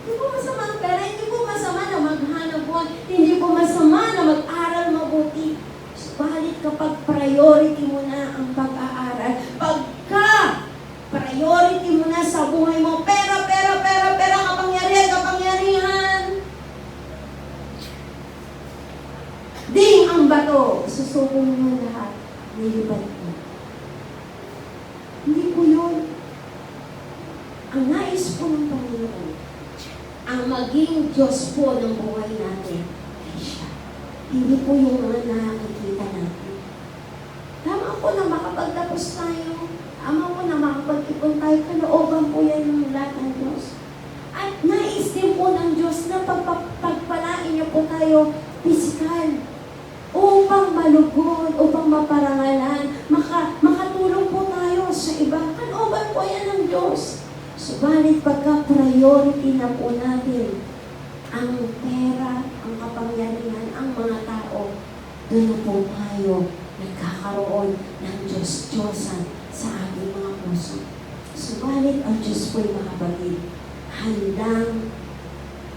Hindi po masama ang pera, hindi po masama na maghanap buhay, hindi po masama na mag-aral mabuti. Subalit kapag priority mo na ang pag-aaral, pagka priority mo na sa buhay mo, pera, kapangyarihan. Ding ang bato, susubong mo lahat, nilibad mo. Hindi po yun. Ang nais po ng Panginoon, ang maging Diyos po ng buhay natin ay siya. Hindi po yung mga nakikita natin. Tama po na makapagtapos tayo. Tama po na makapag-ipon tayo. Kalooban po yan ng lahat ng Diyos. At nais din po ng Diyos na pagpalain niya po tayo physical. Upang malugod, upang maparangalan, makatulong po tayo sa iba. Kalooban po yan ng Diyos. Subalit pagka-priority na po natin ang pera, ang kapangyarihan, ang mga tao, doon na po tayo nagkakaroon ng Diyos-Diyosan sa ating mga puso. Subalit ang Diyos po'y mga kapatid, handang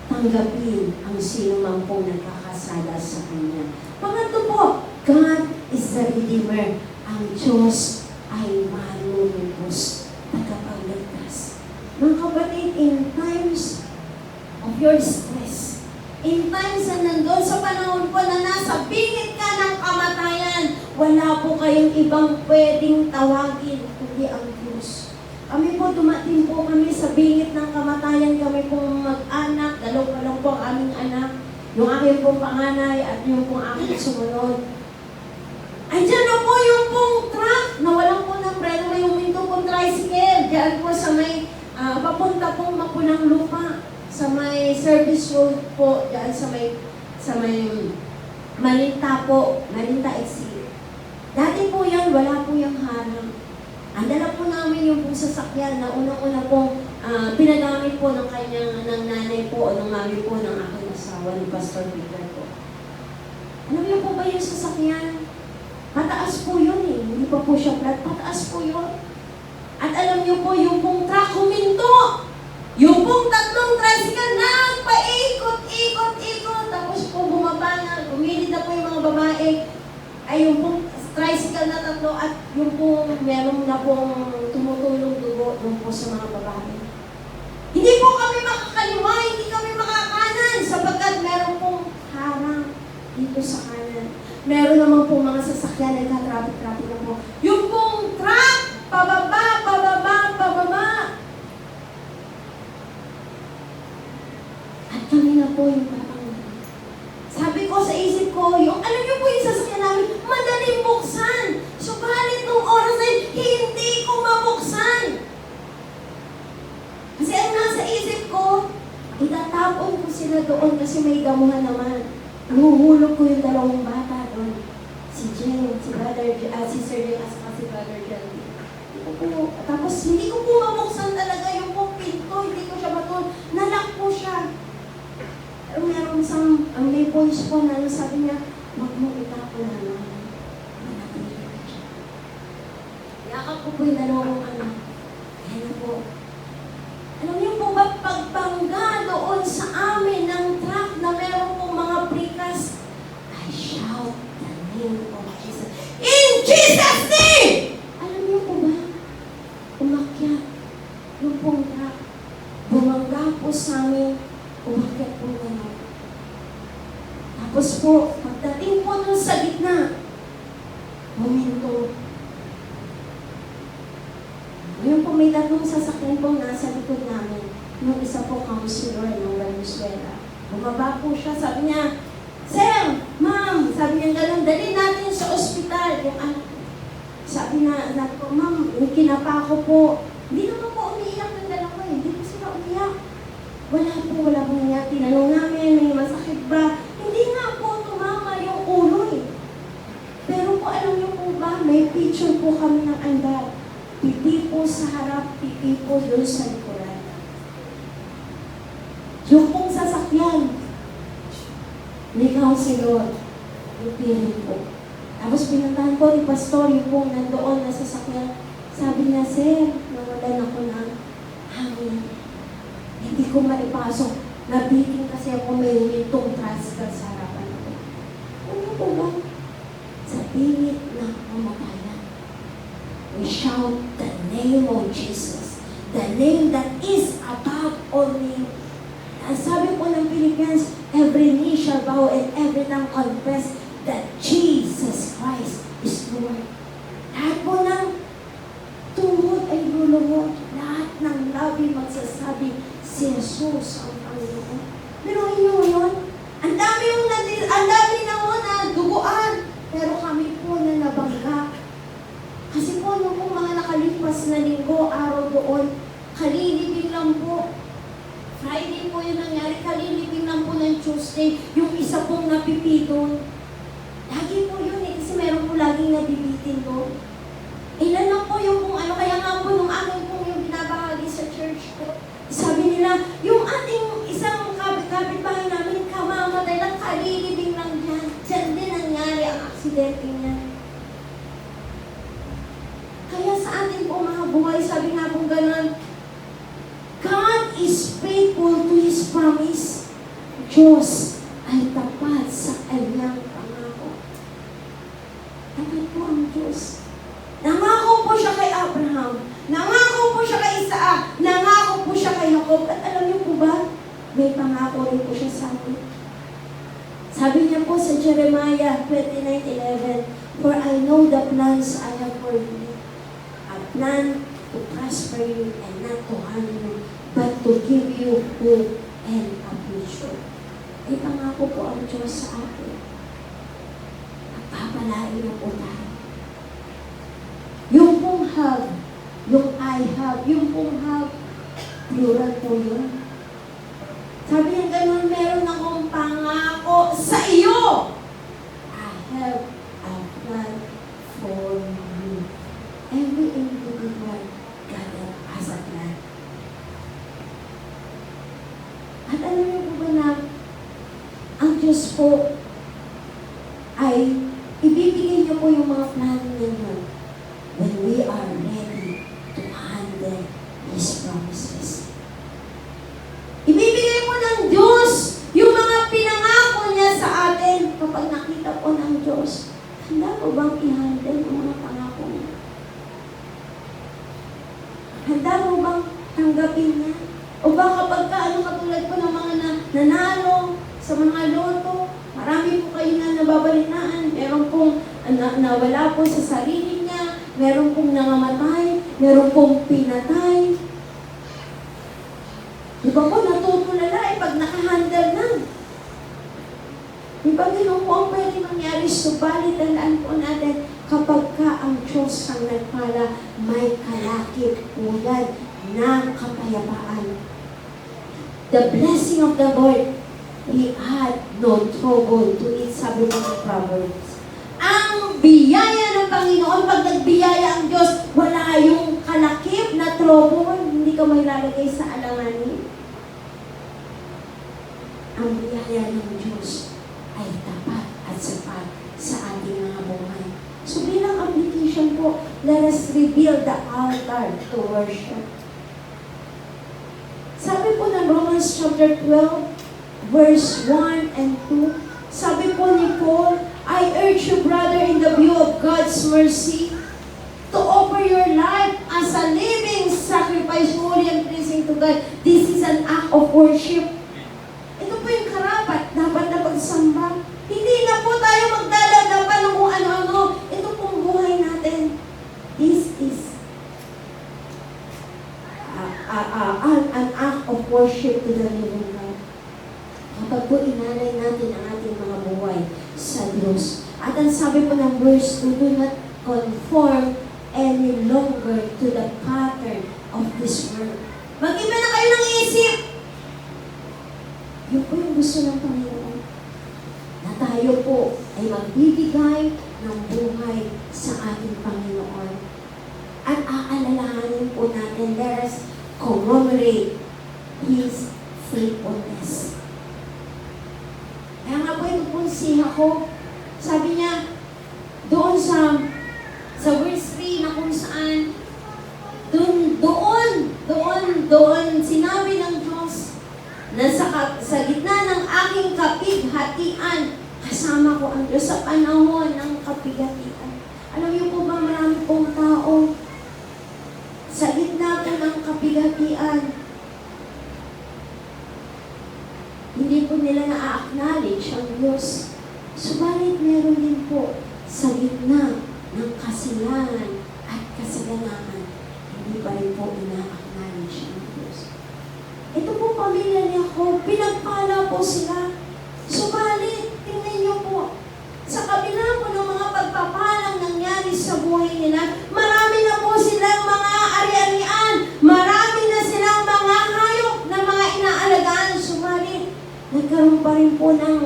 tanggapin ang sino man pong nagkakasala sa Kanya. Pangatlo po, God is the Redeemer. Ang Diyos ay manunubos, tagapagligtas. Mga kapatid, in times of your stress, in times na nandun sa panahon po na nasa bingit ka ng kamatayan, wala po kayong ibang pwedeng tawagin kundi ang Diyos. Kami po, dumating po kami sa bingit ng kamatayan. Kami pong mag-anak, dalawa lang po ang aming anak. Yung aking pong panganay at yung pong aking sumunod. Andiyan na po yung pong truck na walang po ng preno. May huminto pong tricycle. Diyan po sa may papunta pong Mapunang Lupa. Sa may service road po. Diyan sa may Malinta po. Malinta Exit. Dati po yan, wala po yung harang. Ang dala po namin yung pong sasakyan na unang-una pong pinagamit po ng ng nanay po o ng mami po ng aking asawa ni Pastor Peter po. Alam niyo po ba yung sasakyan? Pataas po yun eh. Hindi pa po siya flat. Pataas po yun. At alam niyo po, yung pong truck huminto. Yung pong tatlong tricycle nagpaikot-ikot-ikot. Tapos po bumaba na, gumilid na po yung mga babae. Ay yung pong tricycle na tatlo at yung pong meron na pong tumutulong dugo yung po sa mga babae. Hindi po kami makakaliwa, hindi kami makakanan sapagkat meron pong harang dito sa kanan. Meron naman pong mga sasakyan na nagka-traffic na po. Yung pong truck, pababa. At kami na po yung papangalaman. Sabi ko sa isip ko, yung alam niyo po yung sasakyan namin, madaling buksan. Subalit nung oras na yun, hindi ko mabuksan. Kasi ang nasa isip ko, itatapon ko sila doon kasi may damuhan naman. Nuhulog ko yung dalawang bata doon. Si Jen, si Sir Jen, at si Brother Jen. Tapos hindi ko po mabuksan talaga yung pong pinto, hindi ko siya matulog. Nalak po siya. Pero meron may voice po na sabi niya, huwag mo itapon na naman. Manatili ka siya. Yakap ko po yung dalawang anak. Kaya na po. Alam niyo po ba, pagbangga doon sa amin ng truck na meron pong mga prikas, I shout the name of Jesus. In Jesus' name! Alam niyo po ba, umakyat yung pong truck, bumangga po sa amin, umakyat po gano'n. Tapos po, pagdating po dun sa gitna, huminto. Ngayon po may tatlong sasakyan po nasa likod namin. Yung isa po counselor ng Valenzuela. Bumaba po siya, sabi niya, Sir, Ma'am, sabi niya gano'n, dali natin sa ospital. Yung anak, sabi na po, Ma'am, kinapa ko po. Hindi naman po umiiyak ng dalawa eh. Hindi po sila umiyak. Wala pong nangyari. pipi po doon sa likuran. Yung pong sasakyan, ni Councilor, yung piling po. Tapos pinuntahan ko ni Pastor, yung pong nandoon na sasakyan. Sabi niya, Sir, nawalan ako ng hangin. Hindi ko maipasok. Nabitin kasi ako may wintong tricycle sa harapan ko. Ano po ba? Sa pilit ng kamatayan, we shout the name of Jesus. The name that is above all name. Ang sabi po ng Philippians, every knee shall bow and every tongue confess that Jesus Christ is Lord. Lahat po ng tuhod ay luluhod. Lahat ng labi magsasabi, si Jesus ang Panginoon. Pero inyo yun, ang dami na duguan. Pero kami po na nabangga. Kasi po nung mga nakalipas na linggo, araw doon, kalilibing lang po. Friday po yung nangyari, kalilibing lang po ng Tuesday, yung isa pong napipiton. Lagi po yun kasi meron po laging nabibitin doon. Ilan lang po yung kung ano, kaya nga po nung amin po yung binabahagi sa church ko. Sabi nila, yung ating isang kapit-bahay namin, kamamatay lang, kalilibing lang dyan. Diyan din nangyari ang aksidente niya. Kaya sa atin po mga buhay, sabi nga po ganun, God is faithful to His promise. Diyos ay tapat sa kanyang pangako. Tapat po ang Diyos. Nangako po siya kay Abraham. Nangako po siya kay Isaac. Nangako po siya kay Jacob. At alam niyo po ba, may pangako rin po siya sa atin. Sabi niya po sa Jeremiah 29:11, For I know the plans I have for you. A plan to prosper you and not to harm you, but to give you hope and a future. May pangako po ang Diyos sa atin. Pagpapalain na po tayo. Yung pong have, yung I have, yung pong have, plural po yun. Sabi niya ganun, meron akong pangako sa iyo. I have a plan for you. Every individual, God has a plan. At alam niyo po ba na ang Diyos po ay ibibigay niyo po yung mga plano ninyo when we are ready to handle His promises. Ibibigay po ng Diyos yung mga pinangako niya sa atin kapag nakita po ng Diyos. Handa po bang i-handle yung mga pangako niya? Handa mo bang tanggapin niya? O ba kapag katulad po ng mga nanalo sa mga loto, marami po kayo na nababalitaan, meron pong nawala po sa sarili niya, meron pong nangamatay, meron pong pinatay. Di ba po natutulala pag nakahandle na? Di ba ganun po ang pwede mangyari? Subalit tandaan po natin, kapag ka ang Diyos ang nagpala, may kalakip po yan ng kapayapaan. The blessing of the Lord, He had no trouble to it, sabi mo ng Proverbs. Ang biyaya ng Panginoon, pag nagbiyaya ang Diyos, wala yung kalakip na trouble, hindi ka may lalagay sa alanganin. Ang biyaya ng Diyos ay tapat at sapat sa ating mga buhay. So bilang application po, let us rebuild the altar to worship. Sabi po ng Romans chapter 12, verse 1 and 2, sabi po ni Paul, I urge you, brother, in the view of God's mercy, to offer your life as a living sacrifice, holy and pleasing to God. This is an act of worship. Ito po yung karapat, dapat na pagsamba. Hindi na po tayo magdaladapan ng kung ano-ano. Ito pong buhay natin. This is an act of worship to the living God. Kapag po inalay natin ang ating mga buhay sa Diyos. At ang sabi po ng verse 2, do not conform any longer to the pattern of this world. Mag-iba na kayo ng isip. Yun po yung gusto ng Panginoon. Na tayo po ay magbibigay ng buhay sa ating Panginoon. At aalalahanin po natin, let commemorate His faithfulness. Kaya nga po ito po si Jacob, sabi niya, doon sa verse 3 na kung saan, doon, sinabi ng Diyos na sa gitna ng aking kapighatian, kasama ko ang Diyos sa panahon ng kapighatian. Alam niyo po ba, marami pong tao sa gitna po ng kapighatian, hindi po nila na-acknowledge ang Diyos. Subalit meron din po sa gitna ng kasiyahan at kasaganahan, hindi pa rin po ina-acknowledge ang Diyos. Ito po pamilya ni Jacob, pinagpala po sila. Subalit, tingnan niyo po, sa kabila po ng mga pagpapalang nangyari sa buhay nila, marami na po silang mga ari-arian, marami na silang mga hayop na mga inaalagaan. Subalit, nagkaroon pa rin po ng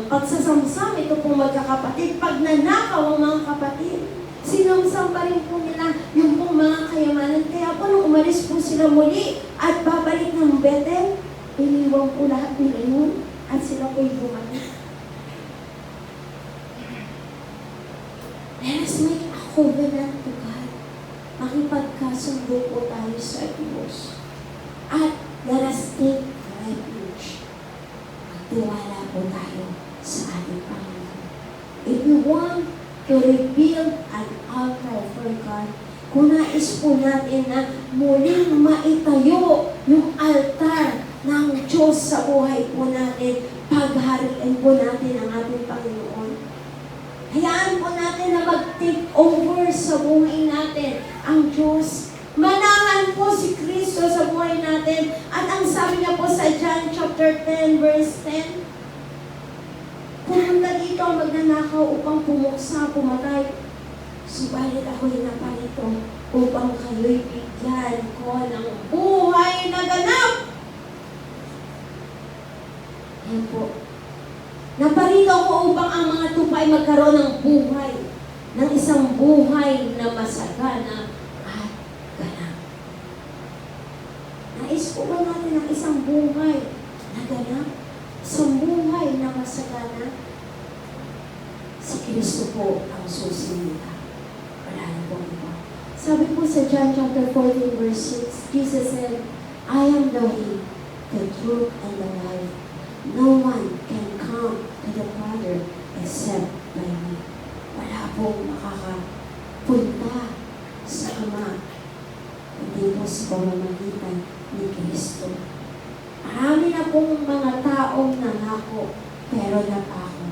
pagsasamsam ito po magkakapatid. Pag nanakaw ang mga kapatid, sinamsam pa rin po nila yung pong mga kayamanan. Kaya po nung umalis po sila muli at babalik ng Bethel, iniwan po lahat nila yun at sila po'y bumalik. Let us make a covenant to God. Makipagkasundo po tayo sa Diyos. At let us take refuge. Magtiwala po tayo sa ating Panginoon. If we want to rebuild an altar for God, kung nais po natin na muling maitayo yung altar ng Diyos sa buhay po natin, paghariin po natin ang ating Panginoon. Hayaan po natin na mag-take over sa buhay natin ang Diyos. Manahan po si Kristo sa buhay natin. At ang sabi niya po sa John chapter 10 verse 10, pumunta dito ang magnanakaw upang pumuksa, pumatay. Subalit ako'y naparito upang kayo'y bigyan ko ng buhay na ganap. Yan po. Naparito ako upang ang mga tupay magkaroon ng buhay, ng isang buhay na masagana at ganap. Nais po ba natin ang isang buhay na ganap? Isang buhay na masagana? Si Kristo po ang susunod. Wala na po iba. Sabi po sa John chapter 14 verse 6, Jesus said, I am the way, the truth, and the life. No one can come to the Father except by me. Wala pong makakapunta sa Ama, hindi po sa pamamagitan ni Kristo. Marami na pong mga taong nangako, pero napako.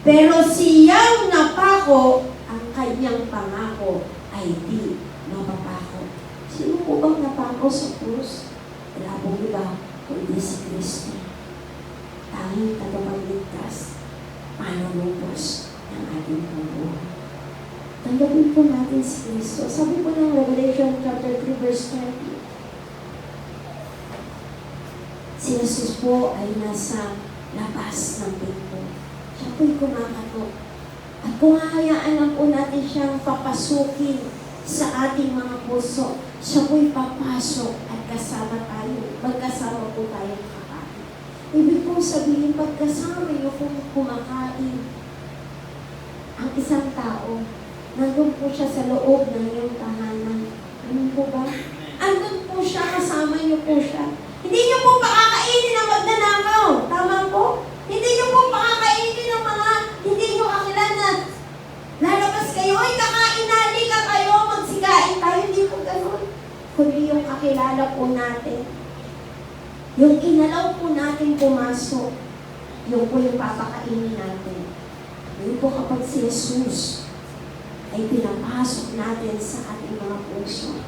Pero siyang napako, ang kanyang pangako ay di mapapako. Sino po bang napako sa krus? Wala pong iba, kundi si Kristo. Tanging tagapagligtas, manunubos ng ating pambuhay. Tanggapin po natin si Kristo. Sabi po ng Revelation chapter 3 verse 20, si Jesus po ay nasa labas ng pinto. Siya po'y kumakatok. At kung hahayaan lang po natin siyang papasukin sa ating mga puso, siya po'y papasok at kasama tayo. Magkasama po tayo kakain. Ibig pong sabihin, pagkasama niyo kung kumakain ang isang tao, nandun po siya sa loob ng iyong tahanan. Ano po ba? Andun po siya, kasama niyo po siya. Hindi niyo po pakakainin ang magnanakaw. Tama po? Hindi niyo po pakakainin ang mga hindi niyo kakilala na lalabas kayo, ay kakain na, halika kayo, magsigain tayo. Hindi po ganun. Kundi yung kakilala po natin. Yung inalaw po natin pumasok, yung po yung papakainin natin. Yun po kapag si Jesus ay pinapasok natin sa ating mga puso,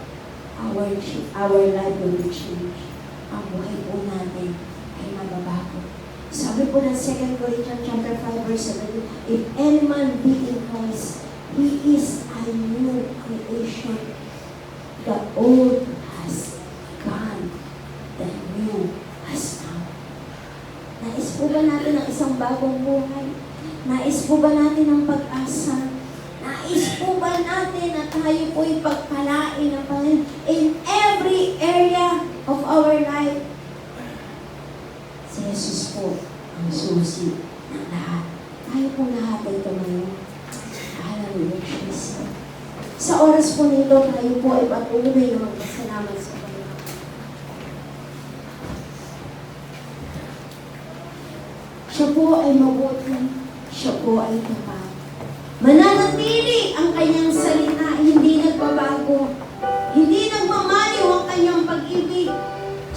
our life will be changed. Ang buhay po natin ay mababago. Sabi po ng 2 Corinthians chapter 5 verse 7, if any man be in Christ, he is a new creation. The old has gone, the new has come. Nais po ba natin ang isang bagong buhay? Nais po ba natin ang pag-asa? Nais po ba natin na tayo po'y pagpalain ng Panginoon in every area Jesus po ang susi ng lahat. Tayo pong lahat ay tumayo. Hallelujah, Jesus. Sa oras po nito, tayo po ay patuloy na magpasalamat sa Panginoon. Siya po ay mabuti. Siya po ay tapat. Mananatili ang kanyang salita, hindi nagbabago. Hindi nagmamaliw ang kanyang pag-ibig.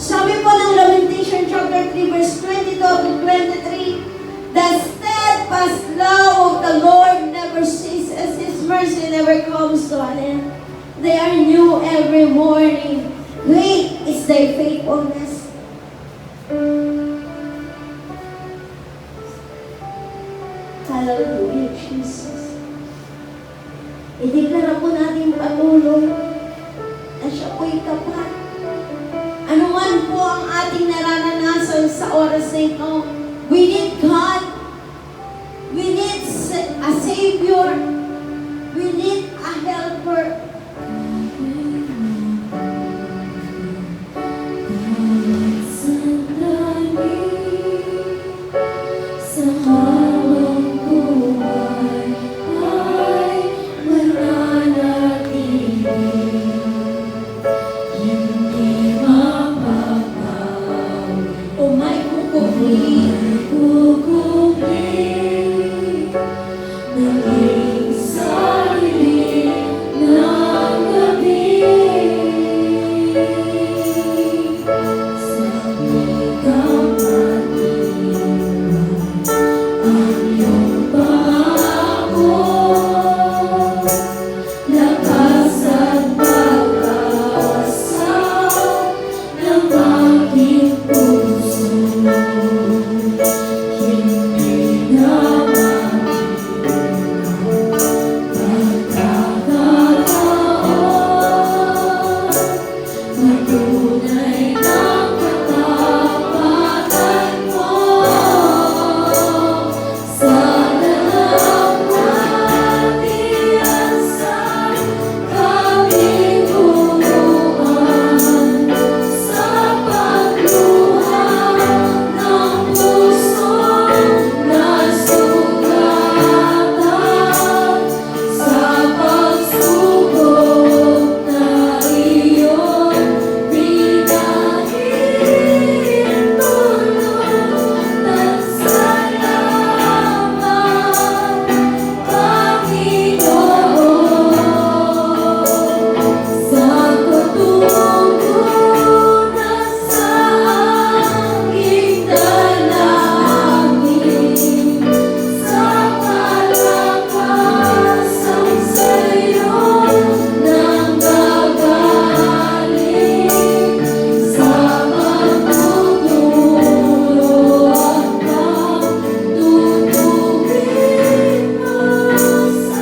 Sabi po ng Lamentation chapter 3 verse 22 to 23, the steadfast love of the Lord never ceases, His mercy never comes to an end. They are new every morning. Great is thy faithfulness. Hallelujah, Jesus. Ideklara po natin patuloy na siya po'y tapat. Ano man po ang ating nararanasan sa oras na ito, we need God. We need a Savior. We need a helper. Sa habang buhay ay mananatili, hindi mapapawi. O may kukubli. Naging sarili ng gabi. Sa ikang matibay ang iyong pangako, lakas at pag-asa ng aking puso. Hindi na matunay ng katapatan mo sa dalamhatian kami tumuan sa pagluha ng pusong nasugatan sa pagsubok na iyong bigay tulong at salamat, Panginoon, sa pagtutunan sa aking dalangin, sa kalakasan sa'yo nang gagaling, sa pagtuturo at pagtutubig mo sa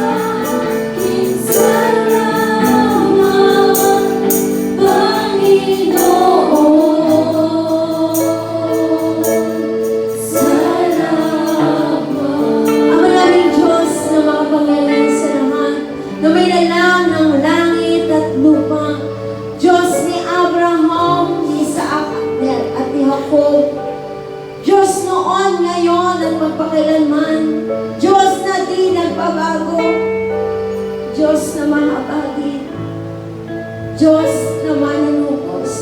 aking salamat, Panginoon. Salamat. Ama naming Diyos na makapangyarihan sa lahat, na may lalang ng langit at lupa, Diyos ni Abraham, ni Isaac, at ni Jacob, Diyos noon, ngayon, at magpakailanman, Diyos na di nagbabago, Diyos na mahabagin, Diyos na manunubos.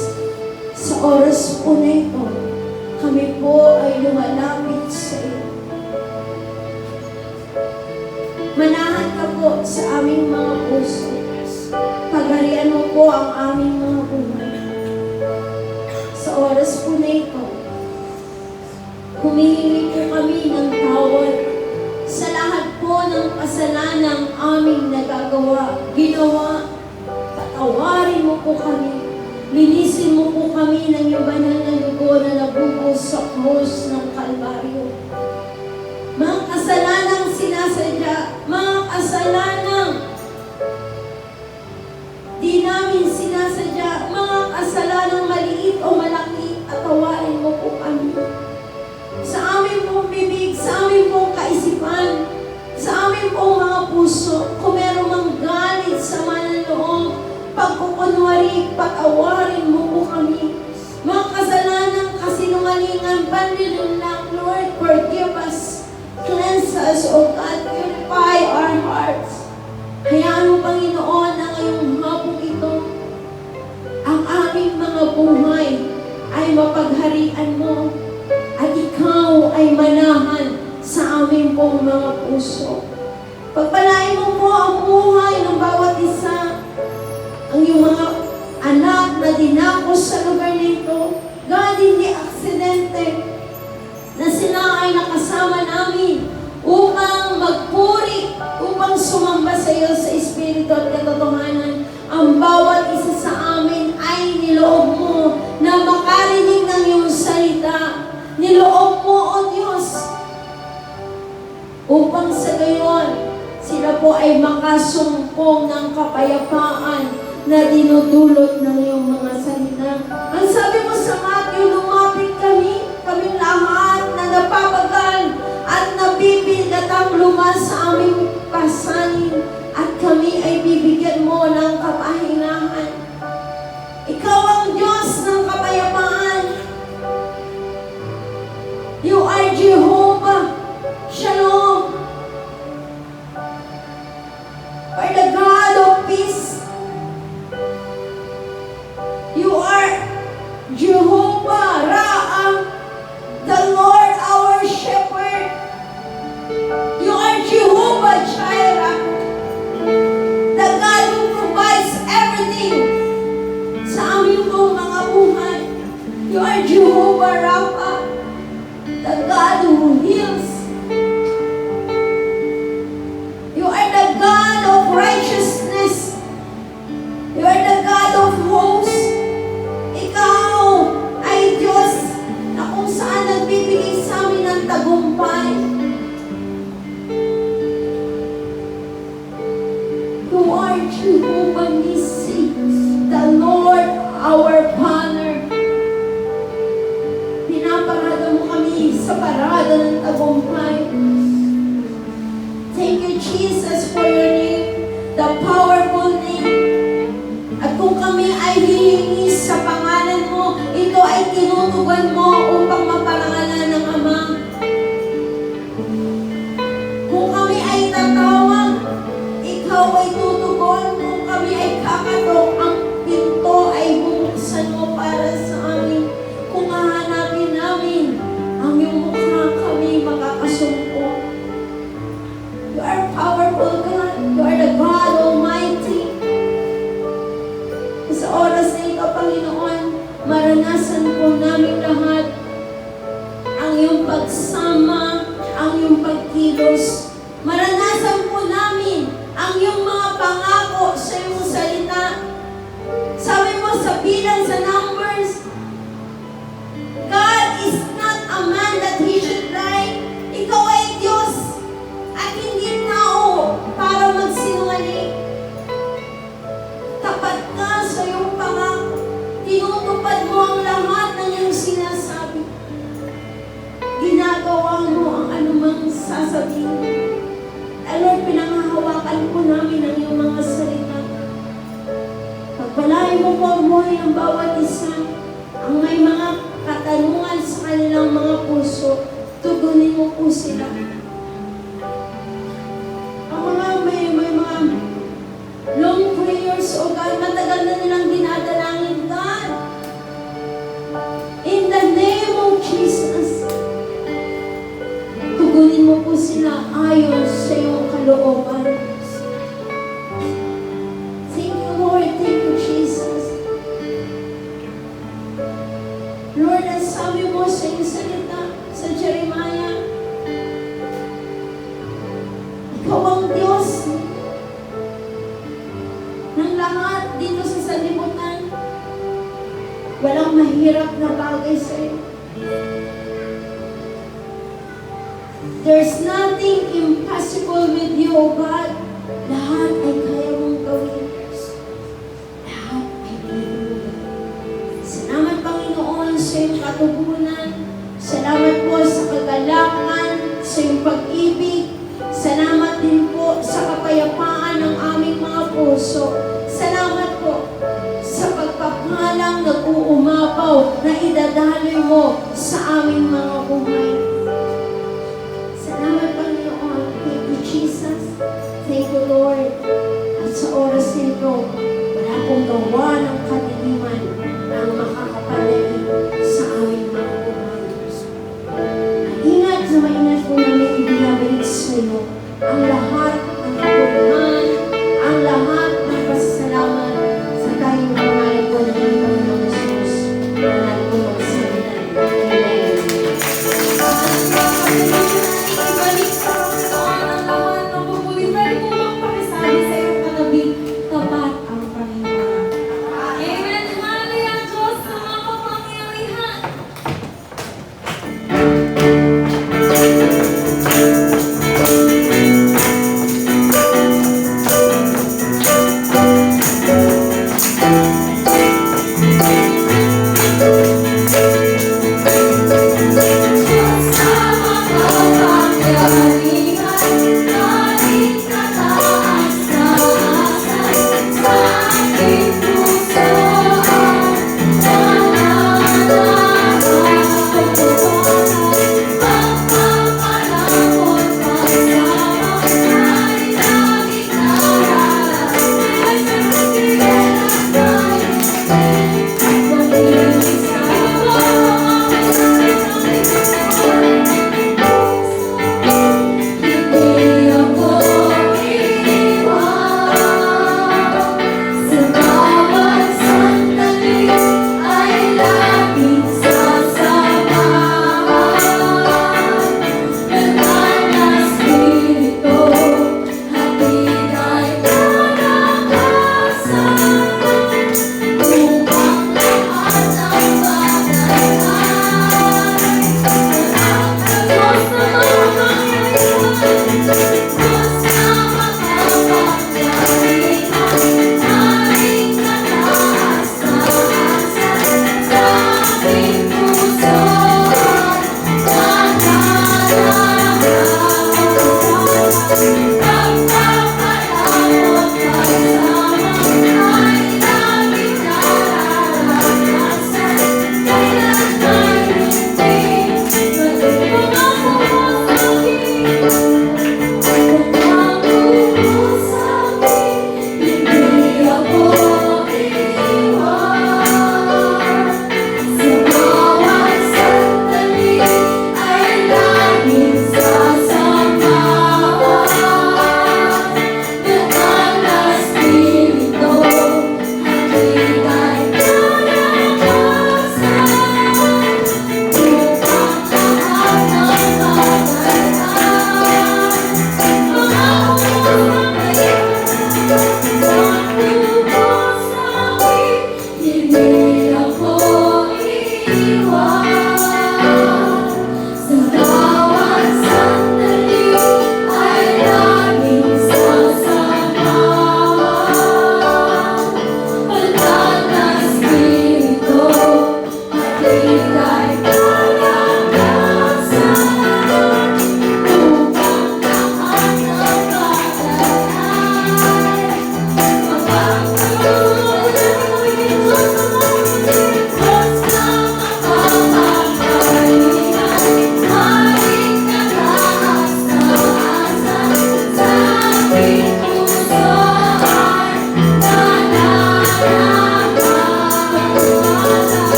Sa oras po na ito, kami po ay lumalapit sa iyo. Manahan ka po sa aming mga puso. Pagharian mo po ang aming mga buhay. Sa oras po na ito, humihingi po kami ng tawad sa lahat po ng kasalanang aming nagagawa, ginawa. Patawarin mo po kami. Linisin mo po kami ng iyong banal na dugo na nabubos sa krus ng Kalbaryo. Mga kasalanang sinasadya, mga kasalanang di namin sinasadya, mga kasalanang maliit o malaki, atawarin mo po kami. Sa aming pong bibig, sa aming pong kaisipan, sa aming pong mga puso, kung meron mang galit sa mananoob, pagkukunwari, patawarin mo po kami. Mga kasalanang kasinungalingan, panlilin mapagharian mo at ikaw ay manahan sa aming pong mga puso. Pagpalain mo po ang buhay ng bawat isa, ang iyong mga anak na dinakos sa lugar nito. God, hindi aksidente na sila ay nakasama namin upang magpuri, upang sumamba sa iyo sa Espiritu at katotohanan. Ang bawat isa sa amin ay niloob mo na makarinig ng iyong salita. Niloob mo, O Diyos, upang sa gayon, sila po ay makasumpong ng kapayapaan na dinudulot ng iyong mga salita. Ang sabi mo sa Matthew, lumapit kaming lahat na napapagal at nabibigatang lumas sa aming pasanin at kami ay bibigyan mo ng kapahingahan. Ikaw ang Diyos ng kapayapaan. You are Jehovah Shalom. You are the God of peace. You are Jehovah Ra'ah, the Lord our shepherd. You are Jehovah Jireh, the God who provides everything sa aming mga buhay. You are Jehovah Rapha, the God who heals. You are the God of righteousness. You are the God of hosts. Ikaw ay Diyos na kung saan nagbibigay sa amin ng tagumpay. You are Jehovah Nissi, the Lord our Banner. Pinaparada mo kami sa parada ng tagumpay. Thank you, Jesus, for your name, the powerful name. At kung kami ay hihingi sa pangalan mo, ito ay tinutugon mo upang maparangalan ng Ama. Kung kami ay tatawag, ikaw ay tutugon. Kung kami ay kakatok, ang pinto ay bubuksan mo para sa amin. Kung hahanapin namin ang iyong mukha, kami makakasumpong. You are powerful, God. You are the God Almighty. Sa oras na ito, Panginoon, maranasan po namin lahat ang iyong pagsama, ang iyong pagkilos. Maranasan po namin ang iyong mga pangako sa iyong salita. Sabi mo sa bilang sa Numbers, God is not a man that he should lie. Ikaw ay Diyos at hindi tao para magsinungaling. Tapat ka sa iyong pangako. Tinutupad mo ang lahat ng iyong sinasabi. Ginagawa mo ang anumang sasabihin. Lord, pinangahawakan po namin ang iyong mga salita. Pagpalain mo po ang buhay ng bawat isa. Ang may mga katanungan sa kanilang mga puso, tugunin mo po sila. Ang mga may mga long prayers, O God, matagal na nilang dinadalangin, God. In the name of Jesus, tugunin mo po sila ayon sa iyong kalooban. Thank you, Lord. Thank you, Jesus. Lord, ang sabi mo sa iyong salita sa Jeremiah, ikaw ang Diyos ng lahat dito sa sanlibutan. Walang mahirap na bagay sa iyo. There's nothing impossible with you, O God. Lahat ay kaya mong gawin. Lahat ay kaya mong gawin. Salamat, Panginoon, sa iyong katugunan. Salamat po sa kagalakan, sa iyong pag-ibig. Salamat din po sa kapayapaan ng aming mga puso. Salamat po sa pagpapalang nag-uumapaw na idadaloy mo sa aming mga buhay. Salamat, Panginoon. Thank you, Jesus. Thank you, Lord. At sa oras nito, wala akong gawa ng katiliman